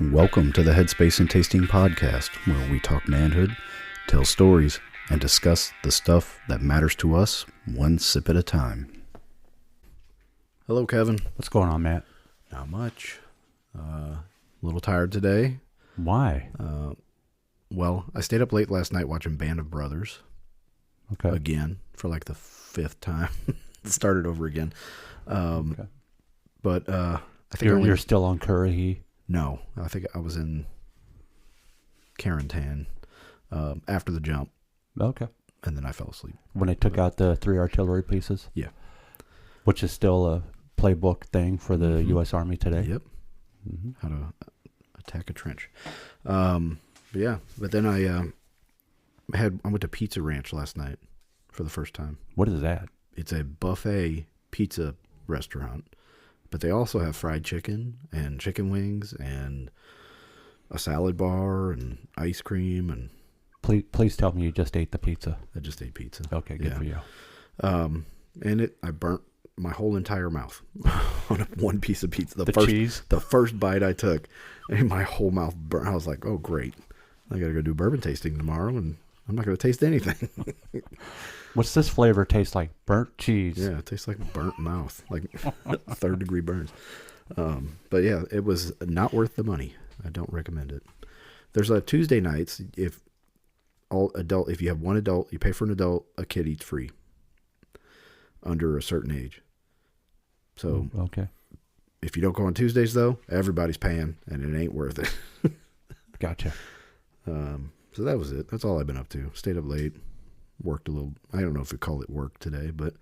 Welcome to the Headspace and Tasting Podcast, where we talk manhood, tell stories, and discuss the stuff that matters to us one sip at a time. Hello, Kevin. What's going on, Matt? Not much. A little tired today. Why? Well, I stayed up late last night watching Band of Brothers. Okay. Again, for like the fifth time. Started over again. Okay. But I think You're still on Curry. No, I think I was in Carentan after the jump, Okay. and then I fell asleep. When they took out the 3 artillery pieces? Yeah. Which is still a playbook thing for the U.S. Army today? Yep. Mm-hmm. How to attack a trench. But then I went to Pizza Ranch last night for the first time. What is that? It's a buffet pizza restaurant, but they also have fried chicken and chicken wings and a salad bar and ice cream, and Please tell me you just ate the pizza. I just ate pizza. Okay, good for you. And I burnt my whole entire mouth on one piece of pizza. Cheese? The first bite I took, and my whole mouth burnt. I was like, oh, great. I got to go do bourbon tasting tomorrow, and I'm not going to taste anything. What's this flavor taste like? Burnt cheese. Yeah, it tastes like burnt mouth, like third-degree burns. But yeah, it was not worth the money. I don't recommend it. There's a Tuesday nights, if you have one adult, you pay for an adult, a kid eats free under a certain age. So okay. If you don't go on Tuesdays, though, everybody's paying, and it ain't worth it. Gotcha. So that was it. That's all I've been up to. Stayed up late, worked a little. I don't know if we call it work today, but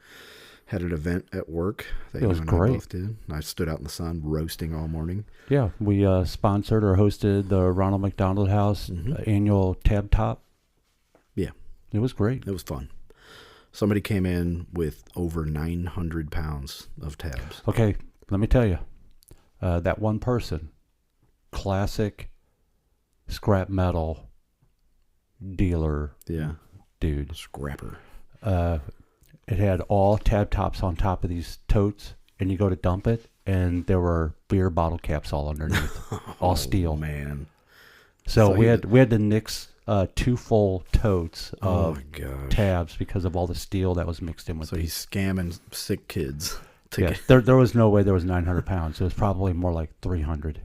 had an event at work that it was great. I both did. I stood out in the sun roasting all morning. Yeah, we sponsored or hosted the Ronald McDonald House annual Tab Top. Yeah. It was great. It was fun. Somebody came in with over 900 pounds of tabs. Okay, let me tell you. That one person, classic scrap metal dealer dude. Scrapper. It had all tab tops on top of these totes, and you go to dump it, and there were beer bottle caps all underneath, all steel. Man. So we had to nix 2 full totes of gosh. tabs because of all the steel that was mixed in with So these. he's scamming sick kids. There was no way there was 900 pounds. It was probably more like 300.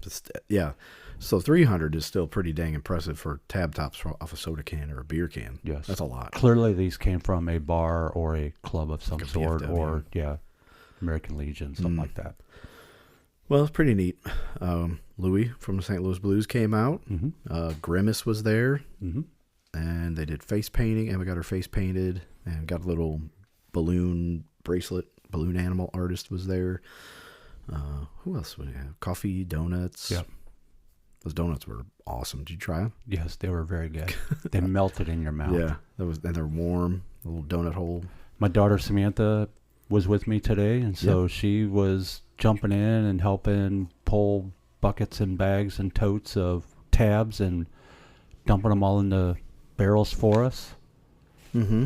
Yeah. So 300 is still pretty dang impressive for tab tops off a soda can or a beer can. Yes. That's a lot. Clearly these came from a bar or a club of some Like a sort, VFW. or, American Legion, something like that. Well, it's pretty neat. Louis from the St. Louis Blues came out. Mm-hmm. Grimace was there. Mm-hmm. And they did face painting, and we got her face painted, and got a little balloon bracelet. Balloon animal artist was there. Who else would we have? Coffee, donuts. Yep. Those donuts were awesome. Did you try them? Yes, they were very good. They melted in your mouth. Yeah, and they're warm. A little donut hole. My daughter Samantha was with me today, and so she was jumping in and helping pull buckets and bags and totes of tabs and dumping them all into barrels for us. Mm-hmm.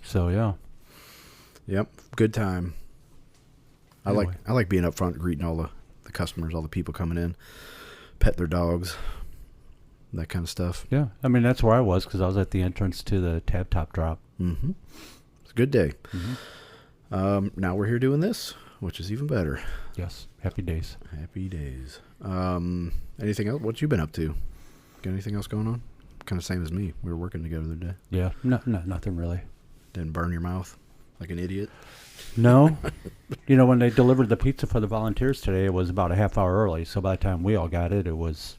So yeah. Yep, good time. Anyway. I like being up front, greeting all the customers, all the people coming in, pet their dogs, that kind of stuff. Yeah, I mean that's where I was because I was at the entrance to the tab top drop. Mm-hmm. It's a good day. Mm-hmm. Now we're here doing this, which is even better. Yes, happy days. Happy days. Anything else? What you been up to? Got anything else going on? Kind of same as me. We were working together the other day. Yeah, no, nothing really. Didn't burn your mouth like an idiot? No. When they delivered the pizza for the volunteers today, it was about a half hour early. So by the time we all got it, it was,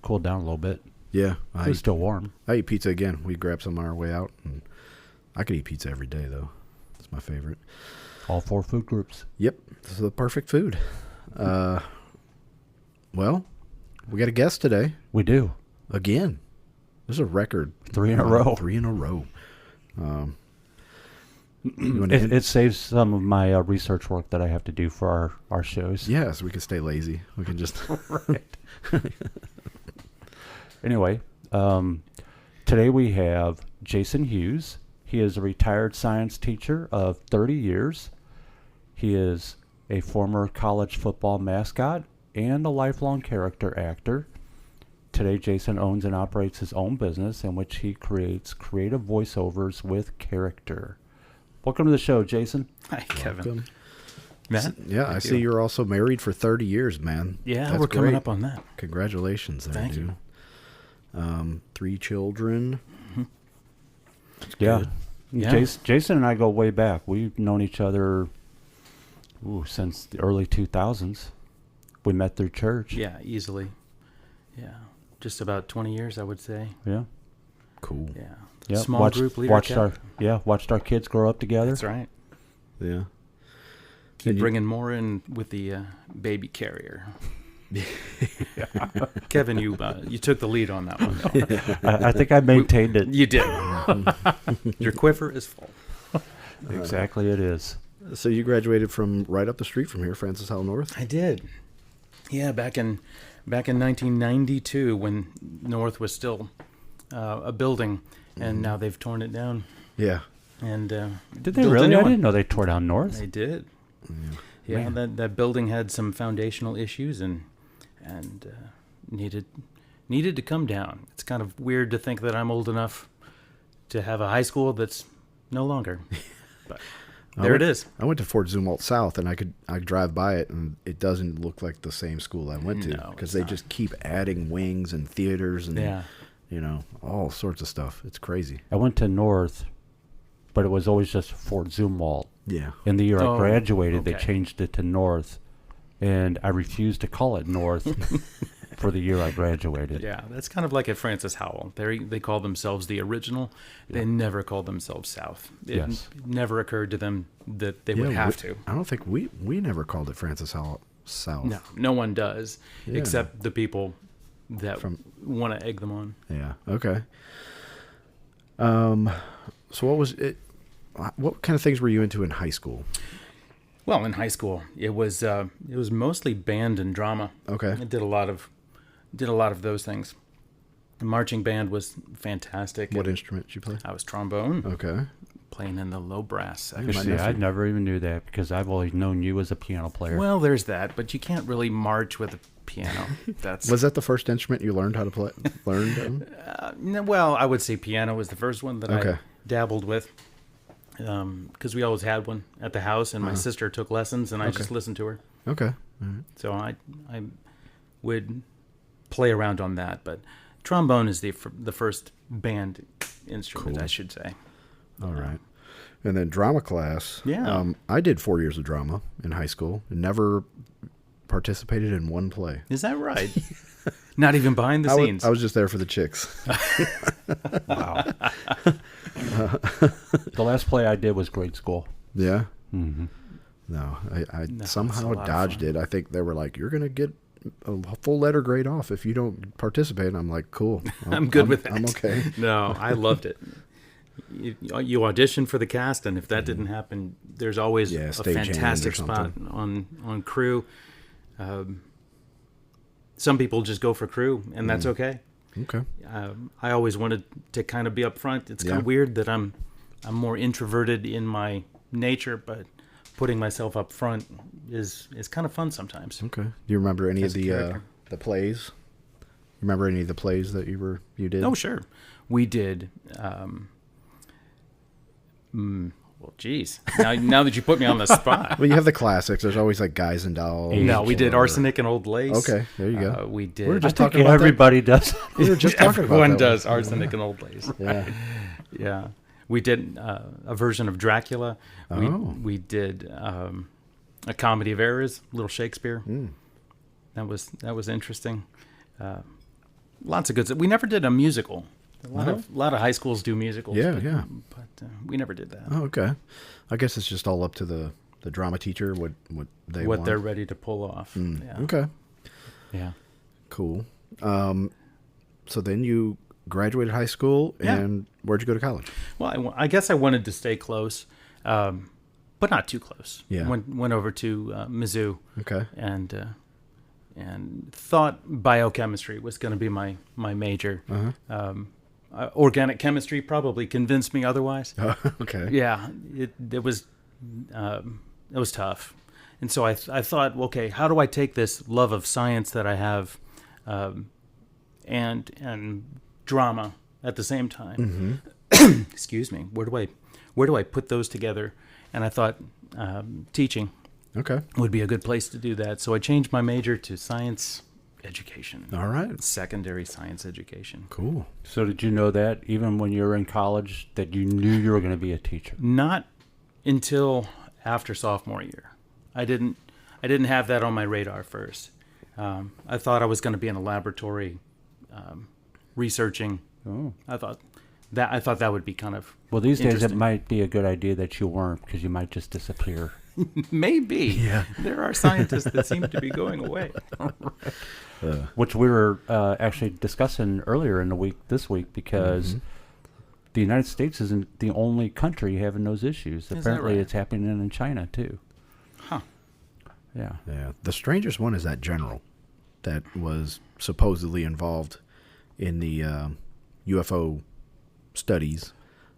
cooled down a little bit. Yeah. It was still warm. I eat pizza again. We grabbed some on our way out. And I could eat pizza every day, though. It's my favorite. All 4 food groups. Yep. This is the perfect food. Well, we got a guest today. We do. Again. This is a record. 3 in a row. 3 in a row. It saves some of my research work that I have to do for our shows. Yeah, so we can stay lazy. We can just... Right. Anyway, today we have Jason Hughes. He is a retired science teacher of 30 years. He is a former college football mascot and a lifelong character actor. Today, Jason owns and operates his own business in which he creates creative voiceovers with character. Welcome to the show, Jason. Hi, Kevin. Welcome. Matt? Yeah, I see you're also married for 30 years, man. Yeah, That's we're coming great. up on that. Congratulations there, Thank dude. 3 children. Yeah. Good. Yeah. Jason and I go way back. We've known each other since the early 2000s. We met through church. Yeah, easily. Yeah. Just about 20 years, I would say. Yeah. Cool. Yeah. Yeah. Small group leader. Watched our kids grow up together. That's right. Yeah. Keep bringing more in with the baby carrier. Kevin, you took the lead on that one. I think I maintained it. You did. Your quiver is full. Exactly, it is. So you graduated from right up the street from here, Francis Howell North? I did. Yeah, back in 1992 when North was still a building, and now they've torn it down. Yeah. And Did they built a really? new I one. didn't know they tore down North. They did. Yeah. Yeah, that building had some foundational issues and needed to come down. It's kind of weird to think that I'm old enough to have a high school that's no longer. But there it is. I went to Fort Zumwalt South, and I drive by it, and it doesn't look like the same school I went to No, because it's they not. just keep adding wings and theaters and Yeah. all sorts of stuff. It's crazy. I went to North, but it was always just Fort Zumwalt. Yeah. In the year I Oh, graduated, they okay. changed it to North, and I refused to call it North for the year I graduated. Yeah, that's kind of like at Francis Howell. They call themselves the original. They never called themselves South. It Yes. never occurred to them that they would have to. I don't think we never called it Francis Howell South. No one does, Yeah. except the people that From- want to egg them on. Yeah. Okay. So what was it? What kind of things were you into in high school? Well, in high school, it was mostly band and drama. Okay. I did a lot of those things. The marching band was fantastic. What instrument did you play? I was trombone, Okay. playing in the low brass Yeah, You section. my see, I nephew. never even knew that because I've always known you as a piano player. Well, there's that, but you can't really march with a piano. That's Was that the first instrument you learned how to play? well, I would say piano was the first one that Okay. I dabbled with, because we always had one at the house, and my sister took lessons, and I just listened to her. Okay. All right. So I would play around on that, but trombone is the first band instrument, Cool. I should say. All right. And then drama class. Yeah. I did 4 years of drama in high school and never participated in one play. Is that right? Not even behind the scenes. I was just there for the chicks. Wow. The last play I did was grade school. Yeah. Mm-hmm. No, I No, it's somehow a lot of dodged fun. it. I think they were like, "You're gonna get a full letter grade off if you don't participate." And I'm like, "Cool, I'm good with that. I'm okay." No, I loved it. You audition for the cast, and if that didn't happen, there's always a stagehand or fantastic spot something. on crew. Some people just go for crew, and that's okay. Okay. I always wanted to kind of be up front. It's kind Yeah. of weird that I'm more introverted in my nature, but putting myself up front is kind of fun sometimes. Okay. Do you remember any As of a the character. the plays? Remember any of the plays that you did? Oh, sure. We did. Well, geez. Now that you put me on the spot. Well, you have the classics. There's always like Guys and Dolls. No, we did or- Arsenic and Old Lace. Okay, there you go. We did. We're just I think talking about everybody does. We were just talking about Everyone that does Arsenic and Old Lace. one. Yeah. Yeah. We did a version of Dracula. Oh. We did a comedy of errors, Little Shakespeare. Mm. That was interesting. Lots of good stuff. We never did a musical. A lot of high schools do musicals. Yeah, but, yeah. But we never did that. Oh, okay. I guess it's just all up to the drama teacher what they What want. they're ready to pull off. Mm, Yeah. Okay. Yeah. Cool. So then you graduated high school, Yeah. and where'd you go to college? Well, I guess I wanted to stay close, but not too close. Yeah. Went over to Mizzou Okay. and thought biochemistry was going to be my major. Uh-huh. Organic chemistry probably convinced me otherwise. Okay. Yeah, it was tough, And so I thought, okay, how do I take this love of science that I have, and drama at the same time? Excuse me. Where do I put those together? And I thought teaching Okay. would be a good place to do that. So I changed my major to science education. All right. Secondary science education. Cool. So did you know that even when you were in college that you knew you were going to be a teacher? Not until after sophomore year. I didn't have that on my radar first. I thought I was going to be in a laboratory researching. Oh. I thought that would be kind of Well, these days it interesting. might be a good idea that you weren't, because you might just disappear. Maybe. Yeah. There are scientists that seem to be going away. Which we were actually discussing earlier in the week, this week, because the United States isn't the only country having those issues. that Apparently, right? it's happening in China too. Huh. Yeah. Yeah. The strangest one is that general that was supposedly involved in the UFO studies.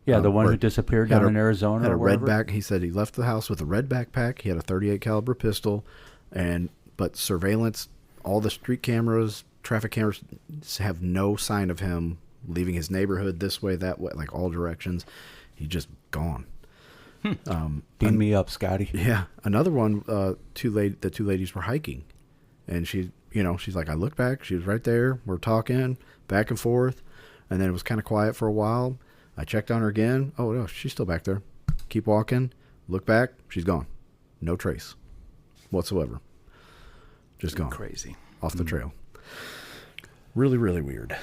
Yeah, the one where who disappeared had down a- in Arizona. Had or a red wherever. back. He said he left the house with a red backpack. He had a .38 caliber pistol, but surveillance, all the street cameras, traffic cameras have no sign of him leaving his neighborhood this way, that way, like all directions. He just gone. Beam me up, Scotty. Yeah, another one. The two ladies were hiking, and she's like, I looked back. She was right there. We're talking back and forth, and then it was kind of quiet for a while. I checked on her again. Oh no, she's still back there. Keep walking. Look back. She's gone. No trace whatsoever. Just gone Crazy. off the trail. Really, really weird.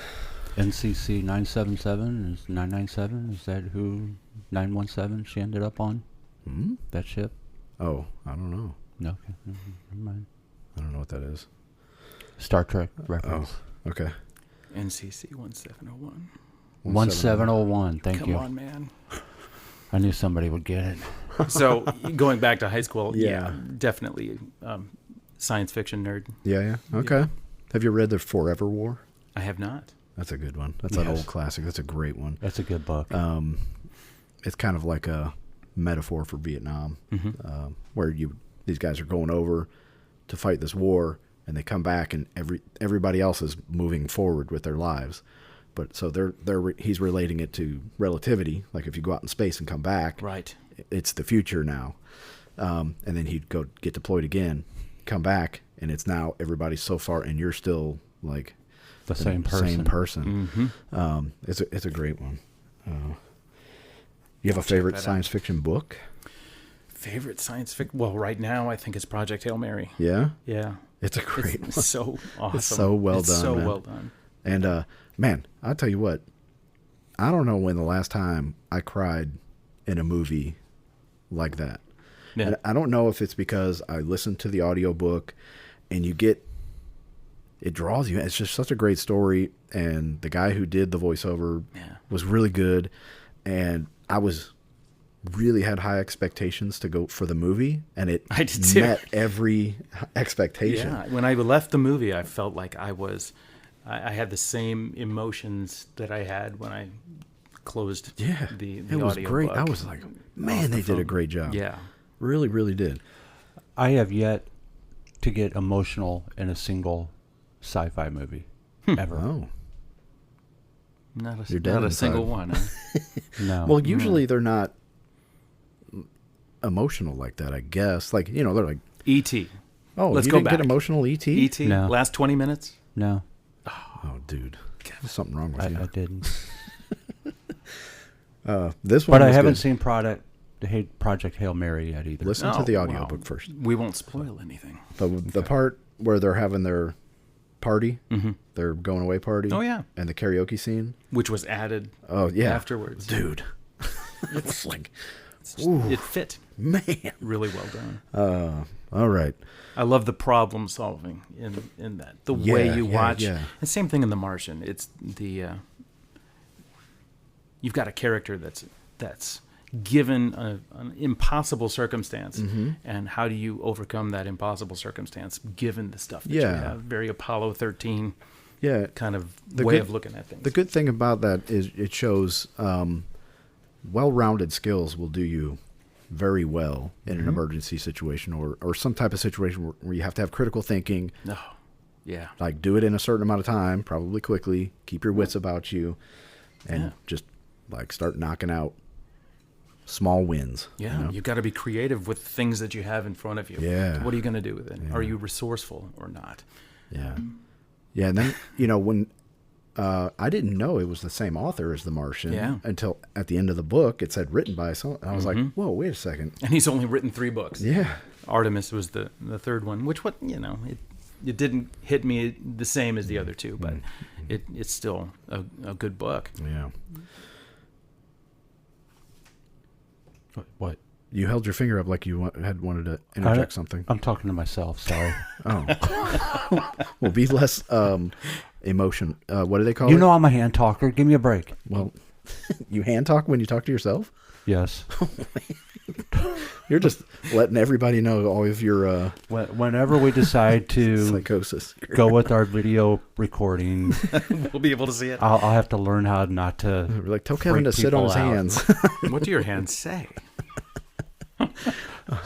NCC 977 is 997. Is that who 917 she ended up on? Hmm? That ship? Oh, I don't know. No, okay. Never mind. I don't know what that is. Star Trek reference. Okay. NCC 1701. 1701. Thank Come you. on, man. I knew somebody would get it. So going back to high school, Yeah. definitely science fiction nerd. Yeah. Okay. Have you read The Forever War? I have not. That's a good one. That's an Yes. old classic. That's a great one. That's a good book. It's kind of like a metaphor for Vietnam, Mm-hmm. where these guys are going over to fight this war, and they come back, and everybody else is moving forward with their lives. But so he's relating it to relativity, like if you go out in space and come back, Right. it's the future now. And then he'd go get deployed again, come back, and it's now everybody's so far, and you're still like the same person. Same person. Mm-hmm. It's a great one. You have a favorite that out. science fiction book? Favorite science fiction? Well, right now I think it's Project Hail Mary. Yeah, Yeah. it's a great It's one. so awesome. It's so well It's done, so man. well done. And man, I'll tell you what. I don't know when the last time I cried in a movie like that. Yeah. And I don't know if it's because I listened to the audiobook and it draws you. It's just such a great story, and the guy who did the voiceover Yeah. was really good, and I really had high expectations to go for the movie, and it I did too. met every expectation. Yeah. When I left the movie, I felt like I had the same emotions that I had when I closed Yeah, the it was audio great. book I was like, off man, the they did a phone. great job. Yeah. Really, really did. I have yet to get emotional in a single sci-fi movie ever. Oh, Not You're dead a inside. single one. Huh? No. well, usually they're not emotional like that. I guess, like they're like, E.T. oh, Let's you go didn't get back. emotional, E.T. E.T. No. Last 20 minutes. No, Oh, dude, there's something wrong with I you. didn't. This one, But I was haven't good. seen Project Hail Mary yet either. Listen to Oh, the wow. audiobook first. We won't spoil anything. The part where they're having their party, Mm-hmm. their going away party. Oh, yeah. And the karaoke scene. Which was added Oh yeah. afterwards. Dude. It was like, It's just- it fit man. really well done. All right. I love the problem solving in that. The Yeah, way you yeah, watch. yeah. And same thing in The Martian. It's the you've got a character that's given an impossible circumstance, Mm-hmm. and how do you overcome that impossible circumstance given the stuff that you Yeah. have? Very Apollo 13 Yeah. kind of The way good- of looking at things. The good thing about that is it shows well-rounded skills will do you very well in an emergency situation or some type of situation where you have to have critical thinking. No. Yeah. Like do it in a certain amount of time, probably quickly, keep your wits about you, and just like start knocking out small wins. Yeah, you know? you got to be creative with things that you have in front of you. Yeah. What are you going to do with it? Yeah. Are you resourceful or not? Yeah. Yeah, and then, when I didn't know it was the same author as The Martian until at the end of the book it said written by someone. I was like, whoa, wait a second. And he's only written 3 books. Yeah. Artemis was the third one, which it didn't hit me the same as the other 2, but it's still a good book. Yeah. What? You held your finger up like you had wanted to interject something. I'm talking to myself. Sorry. Oh. Well, be less emotion. What do they call it? You know I'm a hand talker. Give me a break. Well, you hand talk when you talk to yourself? Yes. You're just letting everybody know all of your Whenever we decide to psychosis. go with our video recording, We'll be able to see it. I'll have to learn how not to. We're like, tell Kevin to sit on his hands. What do your hands say?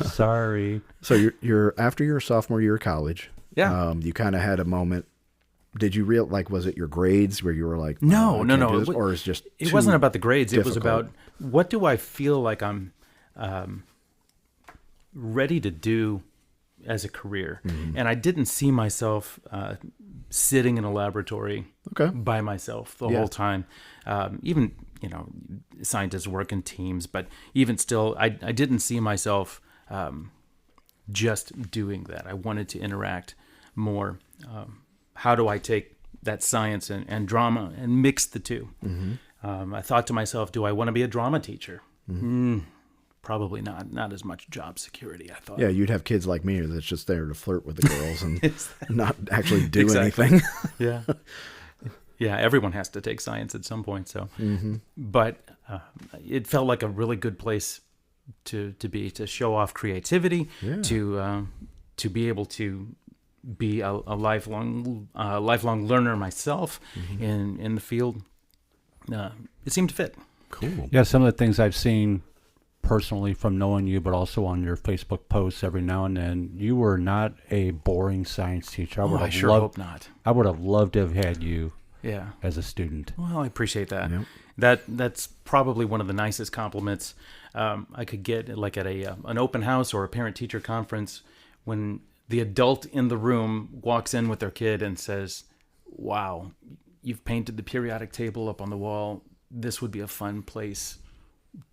Sorry. So you're after your sophomore year of college. Yeah. You kind of had a moment. Did you was it your grades where you were like, No. or is just It wasn't about the grades. difficult? It was about what do I feel like I'm ready to do as a career. And I didn't see myself sitting in a laboratory by myself the whole time. Even, scientists work in teams, but even still, I didn't see myself just doing that. I wanted to interact more. How do I take that science and drama and mix the two? I thought to myself, do I want to be a drama teacher? Probably not. Not as much job security, I thought. Yeah, you'd have kids like me that's just there to flirt with the girls and not actually do anything. Yeah. Yeah, everyone has to take science at some point. So, but it felt like a really good place to show off creativity, to be able to be a lifelong learner myself in the field. It seemed to fit. Cool. Yeah, some of the things I've seen personally from knowing you, but also on your Facebook posts every now and then, you were not a boring science teacher. I sure hope not. I would have loved to have had you as a student. Well, I appreciate that. Yep. That's probably one of the nicest compliments I could get, like at an open house or a parent-teacher conference, when the adult in the room walks in with their kid and says, "Wow, you've painted the periodic table up on the wall. This would be a fun place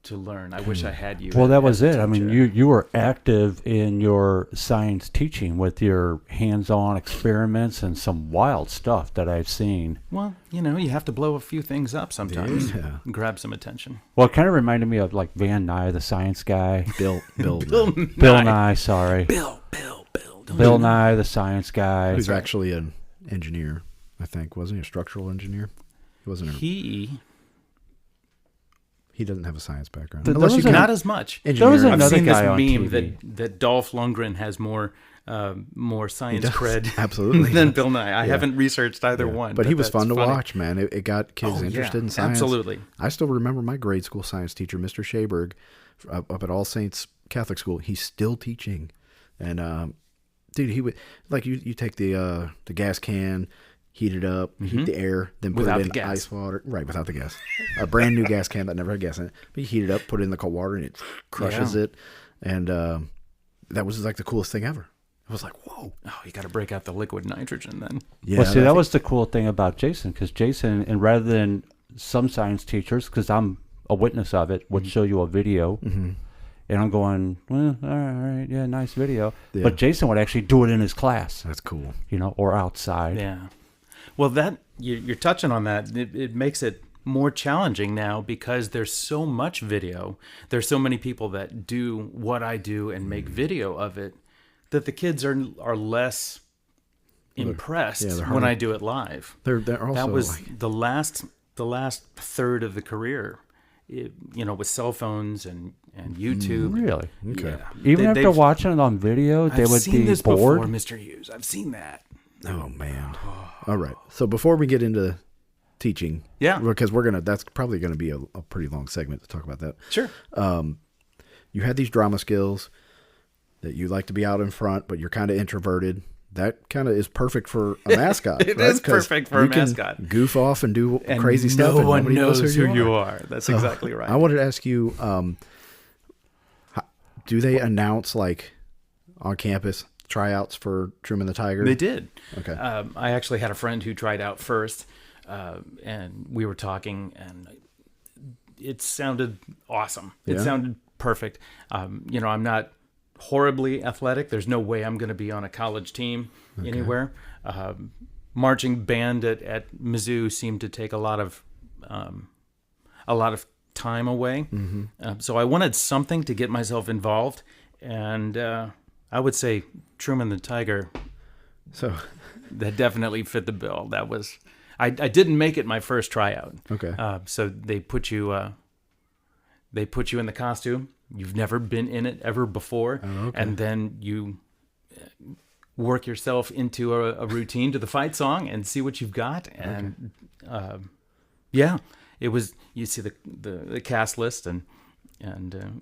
to learn. I wish I had you." Well, that was it. I mean, you were active in your science teaching with your hands-on experiments and some wild stuff that I've seen. Well, you have to blow a few things up sometimes. Yeah. And grab some attention. Well, it kind of reminded me of like Van Nye, the science guy. Bill Nye, sorry. Bill. Bill Nye, the science guy. Who's actually an engineer, I think. Wasn't he a structural engineer? He wasn't. He doesn't have a science background. Not as much. There was Engineering. I've another seen this guy on meme TV. that Dolph Lundgren has more science does, cred absolutely. than Bill Nye. I haven't researched either one. But he was that's fun to funny. watch, man. It got kids interested in science. Absolutely. I still remember my grade school science teacher, Mr. Shaberg, up at All Saints Catholic School. He's still teaching. And, dude, he would, like, you take the gas can, heat it up, heat the air, then put Without it in the gas. ice water. Right, without the gas. A brand new gas can that never had gas in it. But you heat it up, put it in the cold water, and it crushes it. And that was like the coolest thing ever. I was like, whoa. Oh, you got to break out the liquid nitrogen then. Yeah, Well, see, that was the cool thing about Jason, because Jason, and rather than some science teachers, because I'm a witness of it, would show you a video, and I'm going, well, all right, yeah, nice video. Yeah. But Jason would actually do it in his class, That's cool. or outside. Yeah. Well, that you're touching on that. It makes it more challenging now because there's so much video. There's so many people that do what I do and make video of it that the kids are less impressed when I do it live. They're also That was like, the last third of the career, with cell phones and YouTube. Really? okay. Yeah. Even after they've- watching it on video, they I've would seen be this bored. before, Mr. Hughes. I've seen that. Oh, man. All right. So before we get into teaching, Yeah. because that's probably going to be a pretty long segment to talk about that. Sure. you had these drama skills, that you like to be out in front, but you're kind of introverted. That kind of is perfect for a mascot. It right? is perfect for a mascot. Can goof off and do And crazy stuff. No one nobody knows who you are. are. That's exactly right. I wanted to ask you, do they announce like on campus tryouts for Truman the Tiger? They did. Okay. I actually had a friend who tried out first, and we were talking, and it sounded awesome. It Yeah? sounded perfect. I'm not horribly athletic. There's no way I'm going to be on a college team anywhere. Marching band at Mizzou seemed to take a lot of time away. So I wanted something to get myself involved, and I would say Truman the Tiger. So That definitely fit the bill. That was I didn't make it my first tryout. okay. So they put you in the costume. You've never been in it ever before, and then you work yourself into a routine to the fight song and see what you've got. And it was. You see the cast list, and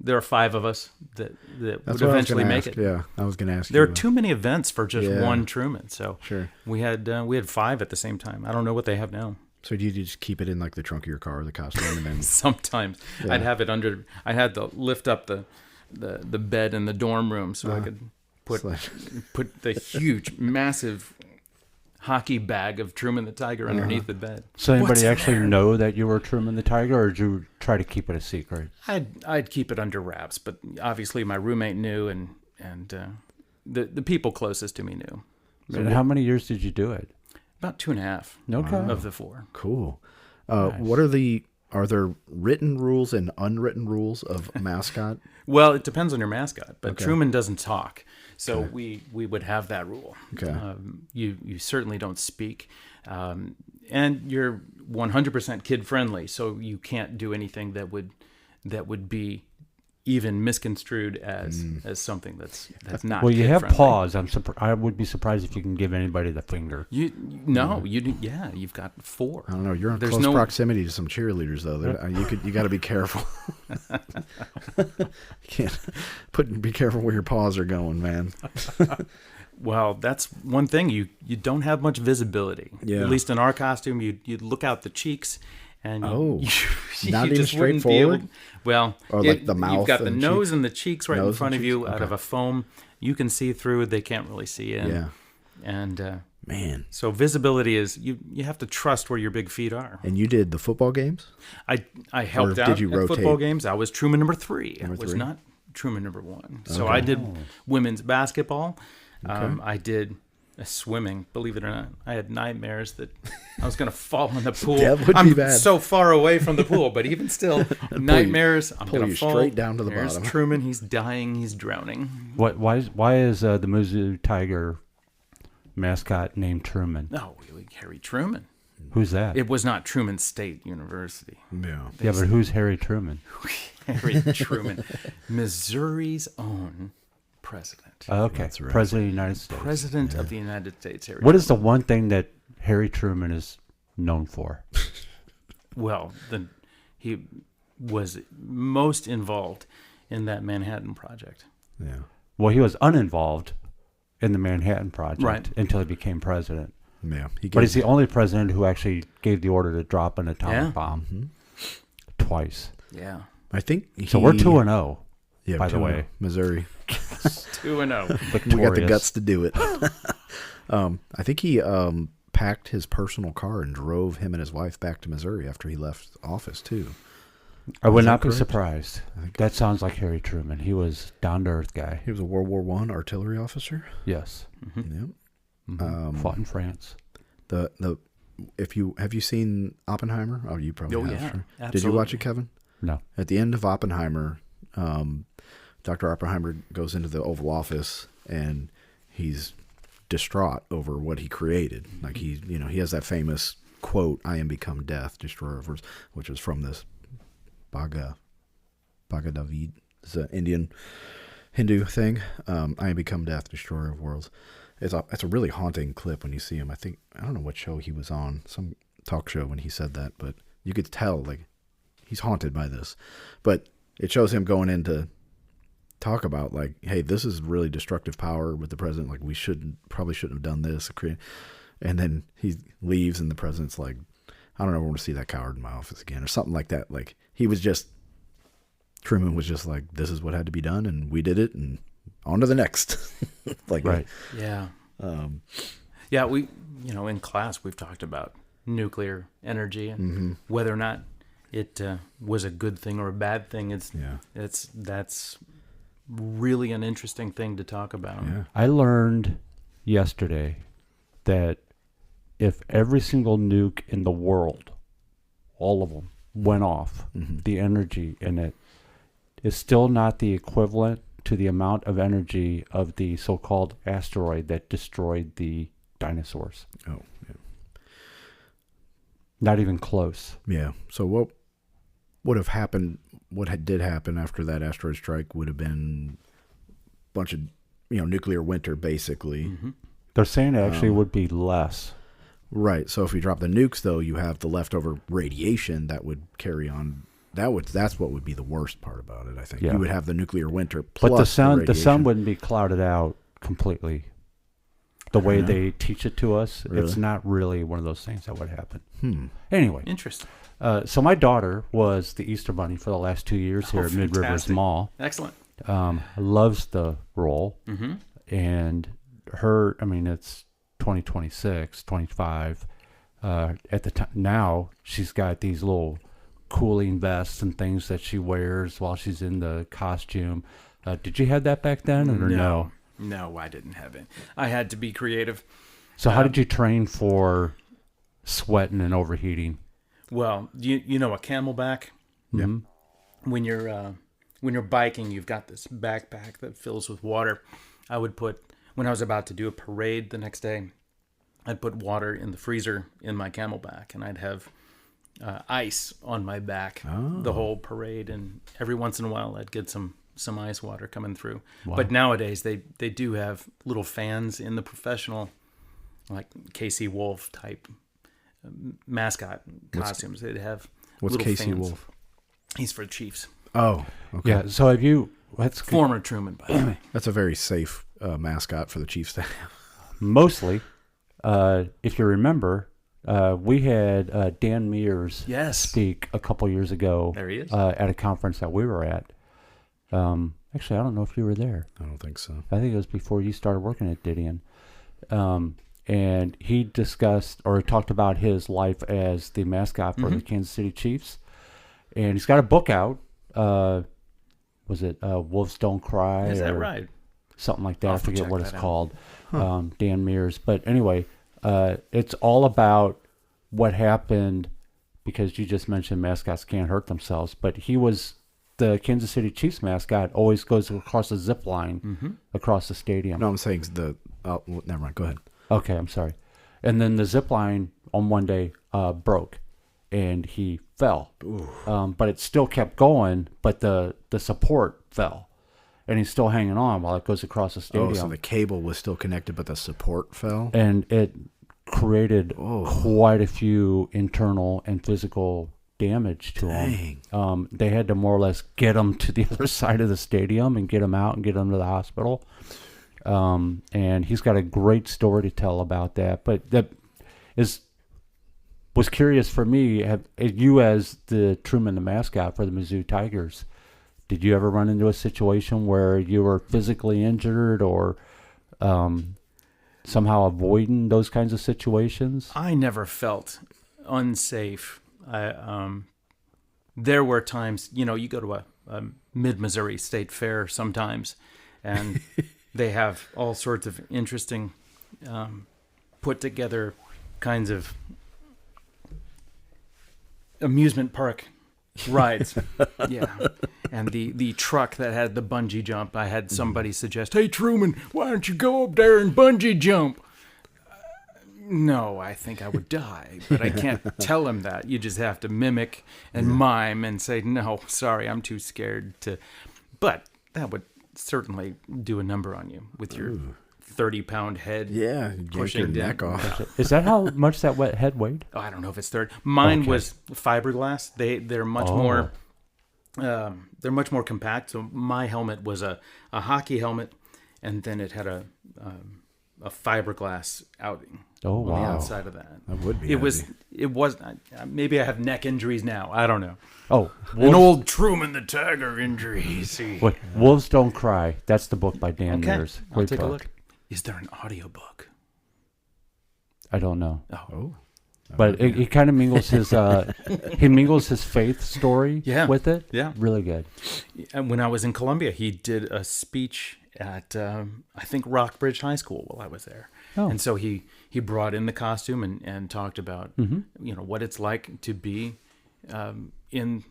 there are 5 of us that That's would what eventually I was make gonna ask. it. Yeah, I was going to ask There you. are too many events for just one Truman, so Sure. we had 5 at the same time. I don't know what they have now. So do you just keep it in like the trunk of your car, the costume, and then Sometimes I'd have it under. I had to lift up the bed in the dorm room so I could put the huge, massive hockey bag of Truman the Tiger underneath the bed. So anybody What's in actually there? know that you were Truman the Tiger, or did you try to keep it a secret? I'd keep it under wraps, but obviously my roommate knew, and the people closest to me knew. And how many years did you do it? About 2.5 Okay. of the 4. cool. Nice. What are there written rules and unwritten rules of mascot? Well, it depends on your mascot, but Okay. Truman doesn't talk, so we would have that rule. Okay. You certainly don't speak, and you're 100% kid friendly, so you can't do anything that would be even misconstrued as something that's not. Well, you have kid-friendly. paws. I would be surprised if you can give anybody the finger. You've got 4. I don't know. You're in There's close no- proximity to some cheerleaders, though. You got to be careful. You can't be careful where your paws are going, man. Well, that's one thing. You don't have much visibility. Yeah. At least in our costume, you'd look out the cheeks, and you not even just wouldn't straight be able. forward? Well, Or like the mouth You've got the and nose cheeks? and the cheeks right in Nose and front of you, cheeks? out of Okay. a foam. You can see through. They can't really see in. Yeah, And man. so visibility is you have to trust where your big feet are. And you did the football games? I helped did out you at football rotate? games. I was Truman number 3. I Number was 3? not Truman number 1. So I did women's basketball. I did swimming. Believe it or not, I had nightmares that I was going to fall in the pool. That would I'm be bad. so far away from the pool, but even still, nightmares. I'm pull going to you fall straight down to the There's bottom. Truman. He's dying. He's drowning. Why is the Mizzou Tiger mascot named Truman? No, Harry Truman. Who's that? It was not Truman State University. Yeah. Yeah, but who's Harry Truman? Harry Truman, Missouri's own president. Okay, That's right. President of the United States. President of the United States. Harry What is the Truman. one thing that Harry Truman is known for? Well, he was most involved in that Manhattan Project. Yeah. Well, he was uninvolved in the Manhattan Project Right. until he became president. Yeah. But he's the only president who actually gave the order to drop an atomic Yeah. bomb twice. Yeah. I think So we're 2-0. Yeah, by the 2-0. way. Missouri. 2-0. Victorious. We got the guts to do it. I think he packed his personal car and drove him and his wife back to Missouri after he left office too. I would Is that not be correct? surprised. I think That sounds like Harry Truman. He was down to earth guy. he was a World War I artillery officer. Yes. Yep. Fought in France. The have you seen Oppenheimer? Oh, you probably Oh, have. yeah, Sure. Did you watch absolutely. it, Kevin? No. At the end of Oppenheimer, Dr. Oppenheimer goes into the Oval Office and he's distraught over what he created. Like he has that famous quote, "I am become death, destroyer of worlds," which is from this Bhagavad. It's an Indian Hindu thing. I am become death, destroyer of worlds. It's a really haunting clip when you see him. I don't know what show he was on, some talk show when he said that, but you could tell like he's haunted by this. But it shows him going into talk about like, hey, this is really destructive power with the president. Like we probably shouldn't have done this. And then he leaves and the president's like, I don't ever want to see that coward in my office again or something like that. Like Truman was just like, this is what had to be done and we did it and on to the next. Like, right. Yeah. Yeah. We, in class, we've talked about nuclear energy and whether or not it was a good thing or a bad thing. That's really an interesting thing to talk about. Yeah. I learned yesterday that if every single nuke in the world, all of them, went off, the energy in it is still not the equivalent to the amount of energy of the so-called asteroid that destroyed the dinosaurs. Oh, yeah. Not even close. Yeah. So what would have happened, did happen after that asteroid strike would have been a bunch of, nuclear winter, basically. They're saying it actually would be less. Right. So if you drop the nukes, though, you have the leftover radiation that would carry on. That's what would be the worst part about it, I think. Yeah. You would have the nuclear winter plus but the sun radiation. wouldn't be clouded out completely. The way they teach it to us, it's not really one of those things that would happen. Anyway. Interesting. So my daughter was the Easter Bunny for the last 2 years here at Mid Rivers fantastic. Mall. Excellent. Loves the role. And it's 2026, 25. At the time now, she's got these little cooling vests and things that she wears while she's in the costume. Did you have that back then, or no? No, I didn't have it. I had to be creative. So how did you train for sweating and overheating? Well, you know a Camelback. Yeah. When you're biking, you've got this backpack that fills with water. I would put, when I was about to do a parade the next day, I'd put water in the freezer in my Camelback, and I'd have ice on my back the whole parade, and every once in a while I'd get some ice water coming through. Wow. But nowadays they do have little fans in the professional, like Casey Wolf type mascot costumes. They'd have What's little Casey fans. Wolf? He's for Chiefs. Oh, okay. Yeah. So have you? That's Former Truman, by the way. That's a very safe mascot for the Chiefs to have. mostly. If you remember, we had Dan Mears Yes. speak a couple years ago. There he is. At a conference that we were at. Actually, I don't know if you were there. I don't think so. I think it was before you started working at Didion. And he discussed or talked about his life as the mascot for the Kansas City Chiefs. And he's got a book out. Was it Wolves Don't Cry? Is that right? Something like that. I'll I have to forget check what it's that out. called. Dan Mears. But anyway, it's all about what happened, because you just mentioned mascots can't hurt themselves. But he was the Kansas City Chiefs mascot, always goes across a zip line across the stadium. No, I'm saying never mind. Go ahead. Okay, I'm sorry. And then the zip line on one day broke, and he fell. But it still kept going, but the support fell. And he's still hanging on while it goes across the stadium. Oh, so the cable was still connected, but the support fell? And it created quite a few internal and physical damage to him. They had to more or less get him to the other side of the stadium and get him out and get him to the hospital. And he's got a great story to tell about that. But that was curious for me. You, as the Truman, the mascot for the Mizzou Tigers, did you ever run into a situation where you were physically injured or somehow avoiding those kinds of situations? I never felt unsafe. There were times, you go to a mid-Missouri state fair sometimes, and they have all sorts of interesting put-together kinds of amusement park rides. Yeah. And the truck that had the bungee jump, I had somebody suggest, "Hey, Truman, why don't you go up there and bungee jump?" No, I think I would die, but I can't tell him that. You just have to mimic and mime and say, "No, sorry, I'm too scared to." But that would certainly do a number on you with your 30-pound head. Yeah, pushing yank your down. neck off. Is that how much that head weighed? Oh, I don't know if it's 30. Mine Okay. was fiberglass. They're much more they're much more compact. So my helmet was a hockey helmet, and then it had a fiberglass outing Oh, on the wow. outside of that. That would be. It was maybe I have neck injuries now. I don't know. Oh, An old Truman the Tiger injury. See. what, Wolves Don't Cry. That's the book by Dan Okay, Mears. I'll Great take a book. look. Is there an audiobook? I don't know. Oh. But he kind of mingles his his faith story Yeah. with it. Yeah. Really good. And when I was in Columbia, he did a speech at I think Rockbridge High School while I was there. Oh. And so he brought in the costume and talked about what it's like to be in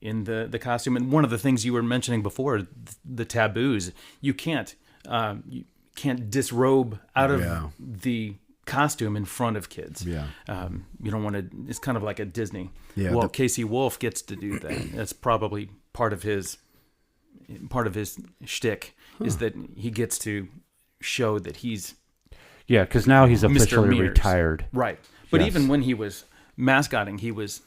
the costume. And one of the things you were mentioning before, the taboos, you can't disrobe out of the costume in front of kids. Yeah. You don't want to. It's kind of like at Disney. Yeah, Well, Casey Wolf gets to do that. That's probably part of his shtick is that he gets to show that he's Yeah, because now he's Mr. officially Mears. retired. Right. But Yes. even when he was mascotting, he was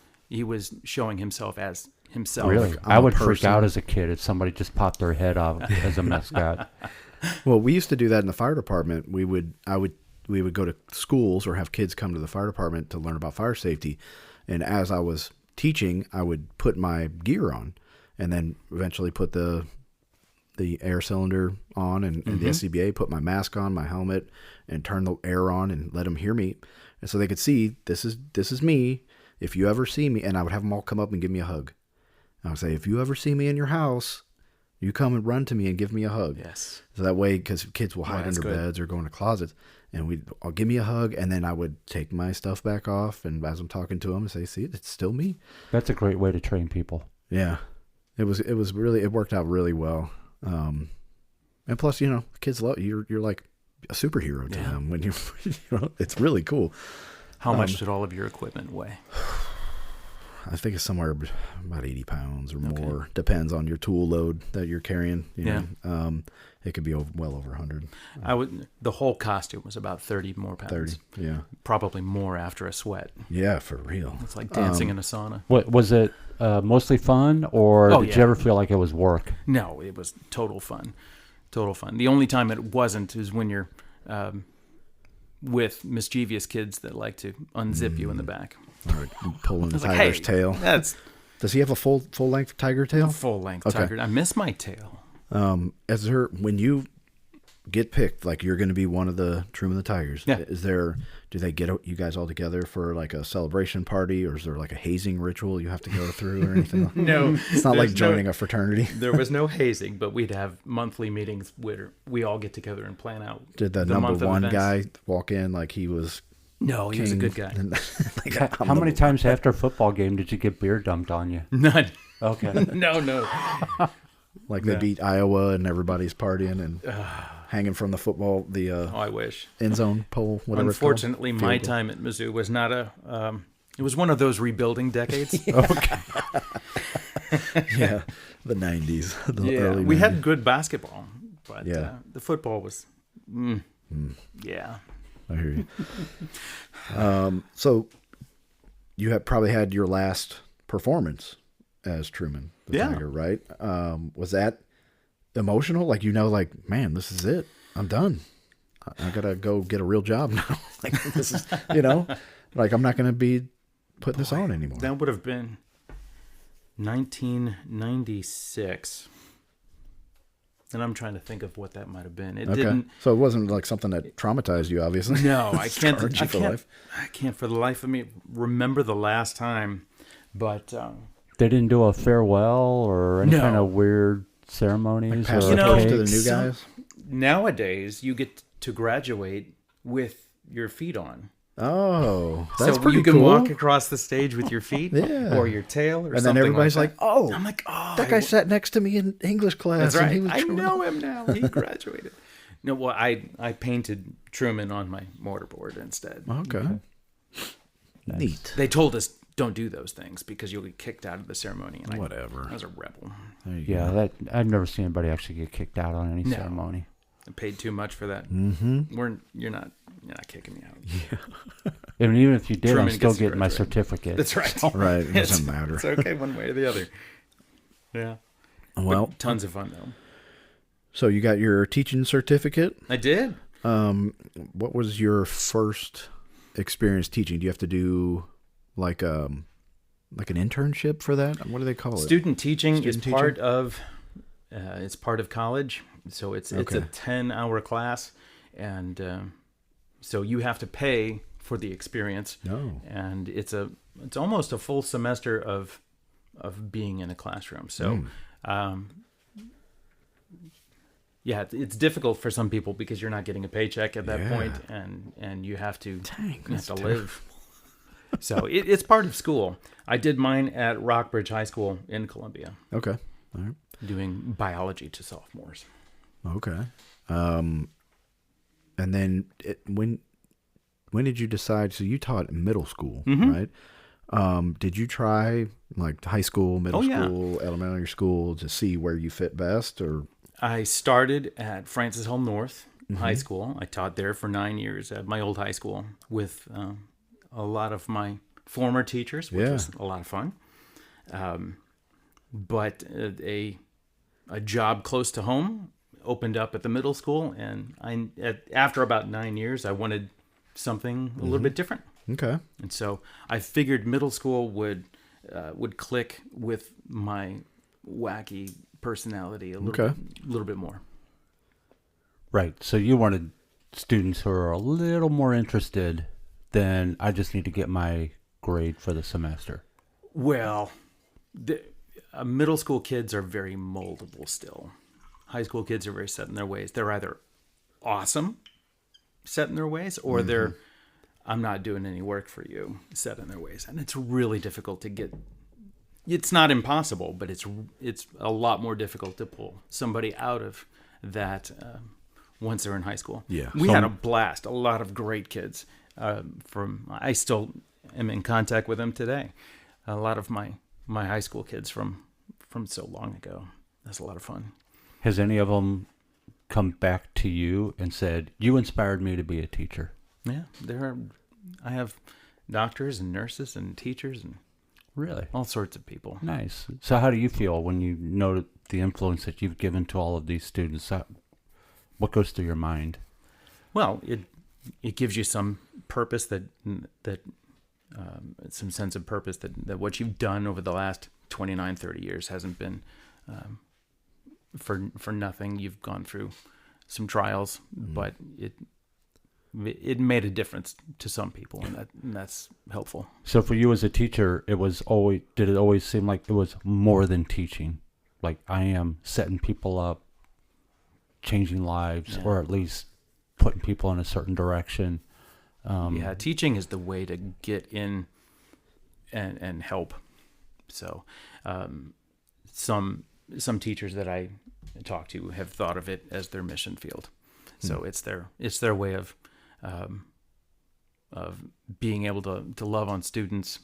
showing himself as himself. Really, I'm I a would freak person. out as a kid if somebody just popped their head off as a mascot. Well, we used to do that in the fire department. We would go to schools or have kids come to the fire department to learn about fire safety. And as I was teaching, I would put my gear on and then eventually put the air cylinder on and the SCBA, put my mask on, my helmet, and turn the air on and let them hear me. And so they could see, this is me. If you ever see me, and I would have them all come up and give me a hug. I would say, if you ever see me in your house, you come and run to me and give me a hug. Yes. So that way, because kids will hide that's under good. beds or go into closets, and I'll give me a hug, and then I would take my stuff back off, and as I'm talking to them, say, "See, it's still me." That's a great way to train people. Yeah, it was really, it worked out really well. And plus, kids love you. You're like a superhero to them when you it's really cool. How much did all of your equipment weigh? I think it's somewhere about 80 pounds or more. Depends on your tool load that you're carrying. You know. It could be well over 100. The whole costume was about 30 more pounds. 30. Yeah. Probably more after a sweat. Yeah, for real. It's like dancing in a sauna. What was it? Mostly fun, or Oh, did yeah. you ever feel like it was work? No, it was total fun. Total fun. The only time it wasn't is when you're with mischievous kids that like to unzip you in the back. Or pulling the was like, tiger's hey, tail. That's Does he have a full length tiger tail? full length Okay. tiger. I miss my tail. When you get picked, like you're going to be one of the Truman the Tigers, Yeah. do they get you guys all together for like a celebration party, or is there like a hazing ritual you have to go through or anything? No, It's not like there's joining a fraternity. There was no hazing, but we'd have monthly meetings where we all get together and plan out. Did the month number of one events. guy walk in like he was No, he was a king? good guy. Like, How many times after a football game did you get beer dumped on you? None. Okay. No. Like they beat Iowa and everybody's partying and hanging from the football, I wish. end zone pole, whatever Unfortunately, it's my called. Field goal. time at Mizzou was not it was one of those rebuilding decades. Yeah, the 90s, the early 90s. We had good basketball, but Yeah. the football was, yeah. I hear you. So you have probably had your last performance as Truman the Yeah. Tiger, right? Was that emotional? Like, like, man, this is it. I'm done. I gotta go get a real job now. Like, this is, like, I'm not gonna be putting this on anymore. That would have been 1996. And I'm trying to think of what that might have been. It Okay. didn't. So it wasn't like something that traumatized you, obviously. No, I can't. Scarred you for life. I can't for the life of me remember the last time. But They didn't do a farewell or any No. kind of weird ceremonies Pass or the torch to the cakes? new guys. nowadays, you get to graduate with your feet on. Oh, that's so pretty you can cool. walk across the stage with your feet Yeah. or your tail or And something then everybody's like like, that. "Oh, I'm like, oh, that guy sat next to me in English class." That's right. And he was I Truman." know him now. He graduated. No, well, I painted Truman on my mortarboard instead. Okay. Neat. They told us don't do those things because you'll get kicked out of the ceremony. And Whatever. I was a rebel. There you Yeah, go. that I've never seen anybody actually get kicked out on any No. ceremony. I paid too much for that. Mm-hmm. You're not kicking me out. And even if you did, Truman I'm still gets to getting my graduate. certificate. That's right. Right. It doesn't matter. It's okay one way or the other. Yeah. Well, But tons of fun though. so you got your teaching certificate. I did. What was your first experience teaching? Do you have to do like an internship for that? What do they call it? Student teaching is Student teaching? part of it's part of college. So it's a Okay. 10-hour class, and so you have to pay for the experience. No. And it's almost a full semester of being in a classroom. So yeah, it's difficult for some people because you're not getting a paycheck at that point, and you have to live. So it's part of school. I did mine at Rockbridge High School in Columbia, Okay. All right. doing biology to sophomores. Okay. And then when did you decide? So you taught in middle school, right? Did you try like high school, middle school, elementary school to see where you fit best, or? I started at Francis Home North High School. I taught there for 9 years at my old high school with a lot of my former teachers, which was a lot of fun. But a job close to home opened up at the middle school, and after about 9 years, I wanted something a little bit different. Okay. And so I figured middle school would click with my wacky personality a little bit more. Right. So you wanted students who are a little more interested than I just need to get my grade for the semester. Well, middle school kids are very moldable still. High school kids are very set in their ways. They're either awesome, set in their ways, or they're, I'm not doing any work for you, set in their ways. And it's really difficult to get. It's not impossible, but it's a lot more difficult to pull somebody out of that once they're in high school. Yeah. We had a blast. A lot of great kids. I still am in contact with them today. A lot of my high school kids from so long ago. That's a lot of fun. Has any of them come back to you and said, "You inspired me to be a teacher"? Yeah, I have doctors and nurses and teachers and Really? all sorts of people. Nice. So how do you feel when you know the influence that you've given to all of these students? What goes through your mind? Well, it gives you some purpose that some sense of purpose that what you've done over the last 29, 30 years hasn't been for nothing. You've gone through some trials, but it made a difference to some people, and that's helpful. So for you as a teacher, did it always seem like it was more than teaching? Like I am setting people up, changing lives, or at least putting people in a certain direction. Teaching is the way to get in and help. So some teachers that I talk to have thought of it as their mission field. So it's their way of being able to love on students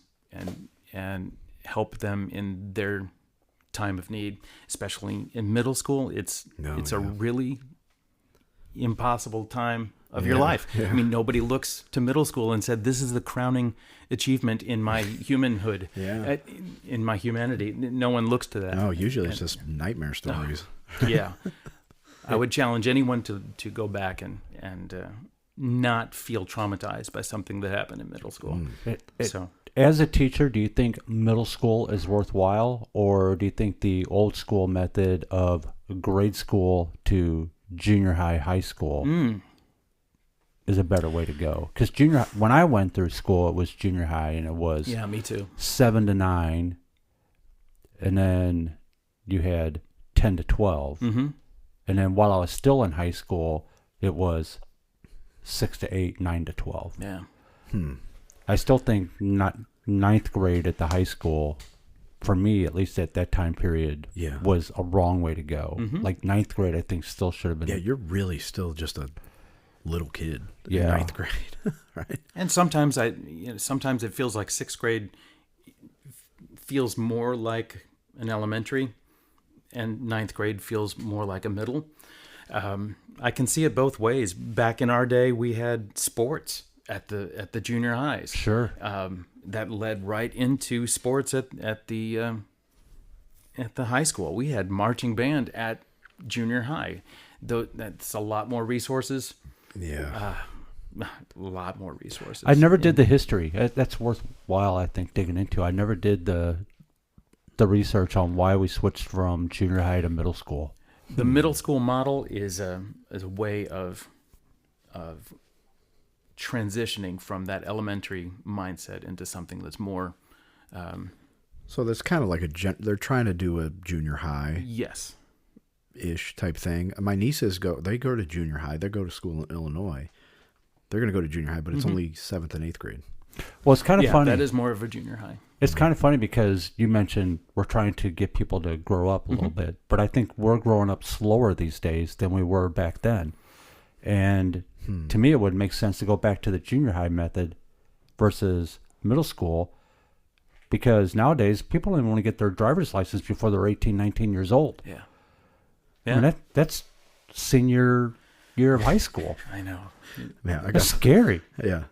and help them in their time of need, especially in middle school. It's a really impossible time of your life. I mean, nobody looks to middle school and said, "This is the crowning achievement in my humanhood, in my humanity." No one looks to that. No, usually it's just nightmare stories. Yeah. I would challenge anyone to go back and not feel traumatized by something that happened in middle school. So, as a teacher, do you think middle school is worthwhile, or do you think the old school method of grade school to junior high school is a better way to go? Because when I went through school, it was junior high, and it was me too. 7 to 9, and then you had 10 to 12. And then while I was still in high school, it was 6 to 8, 9 to 12. Yeah. I still think not ninth grade at the high school, for me, at least at that time period, was a wrong way to go. Like ninth grade, I think still should have been. Yeah, you're really still just a little kid in Yeah. ninth grade, right? And sometimes sometimes it feels like sixth grade feels more like an elementary, and ninth grade feels more like a middle. I can see it both ways. Back in our day, we had sports at the junior highs. Sure. That led right into sports at the at the high school. We had marching band at junior high. Though that's a lot more resources. Yeah. A lot more resources. I never did the history. That's worthwhile, I think, digging into. I never did the research on why we switched from junior high to middle school. The middle school model is a way of transitioning from that elementary mindset into something that's more. So there's kind of like they're trying to do a junior high. Yes. Ish type thing. My nieces go to junior high. They go to school in Illinois. They're going to go to junior high, but it's only 7th and 8th grade. Well, it's kind of funny. That is more of a junior high. It's kind of funny because you mentioned we're trying to get people to grow up a little bit, but I think we're growing up slower these days than we were back then. And to me, it would make sense to go back to the junior high method versus middle school, because nowadays people don't even want to get their driver's license before they're 18, 19 years old. Yeah. Yeah. And that's senior year of high school. I know. Yeah, That's scary. Yeah,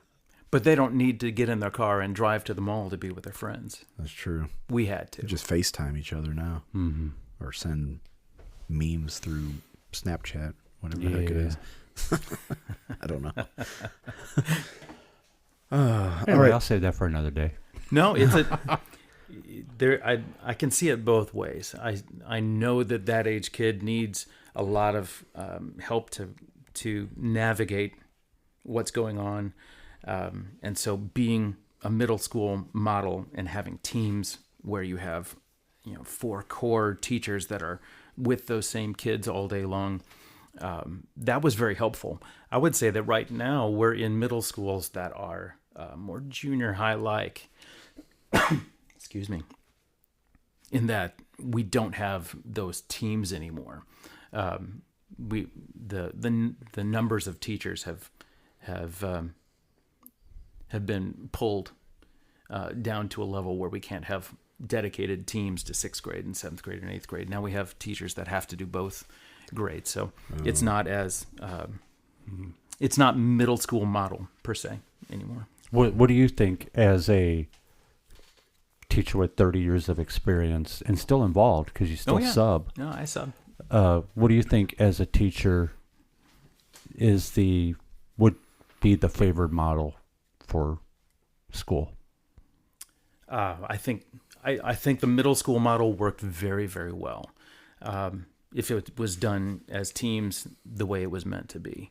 But they don't need to get in their car and drive to the mall to be with their friends. that's true. We had to. They just FaceTime each other now, Mm-hmm. or send memes through Snapchat, whatever the heck it is. I don't know. Anyway, all right. I'll save that for another day. No, it's I can see it both ways. I know that age kid needs a lot of help to navigate what's going on, and so being a middle school model and having teams where you have 4 core teachers that are with those same kids all day long, that was very helpful. I would say that right now we're in middle schools that are more junior high like. Excuse me. In that we don't have those teams anymore. The numbers of teachers have been pulled down to a level where we can't have dedicated teams to 6th grade and 7th grade and 8th grade. Now we have teachers that have to do both grades, so it's not as it's not middle school model per se anymore. What do you think, as a teacher with 30 years of experience and still involved because you still sub? No, I sub. What do you think, as a teacher, would be the favored model for school? I think the middle school model worked very, very well. If it was done as teams the way it was meant to be.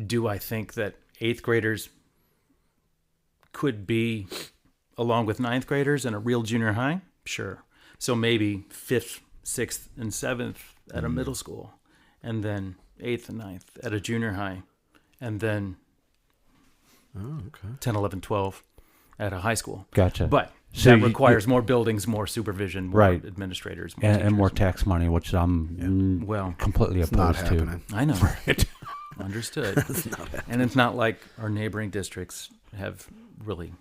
Do I think that 8th graders could be along with 9th graders in a real junior high? Sure. So maybe 5th, 6th, and 7th at a middle school, and then 8th and 9th at a junior high, and then 10, 11, 12 at a high school. Gotcha. But So that requires more buildings, more supervision, more Right. administrators, and more tax money, which I'm completely It's not opposed to. happening. I know. Understood. And it's not like our neighboring districts have really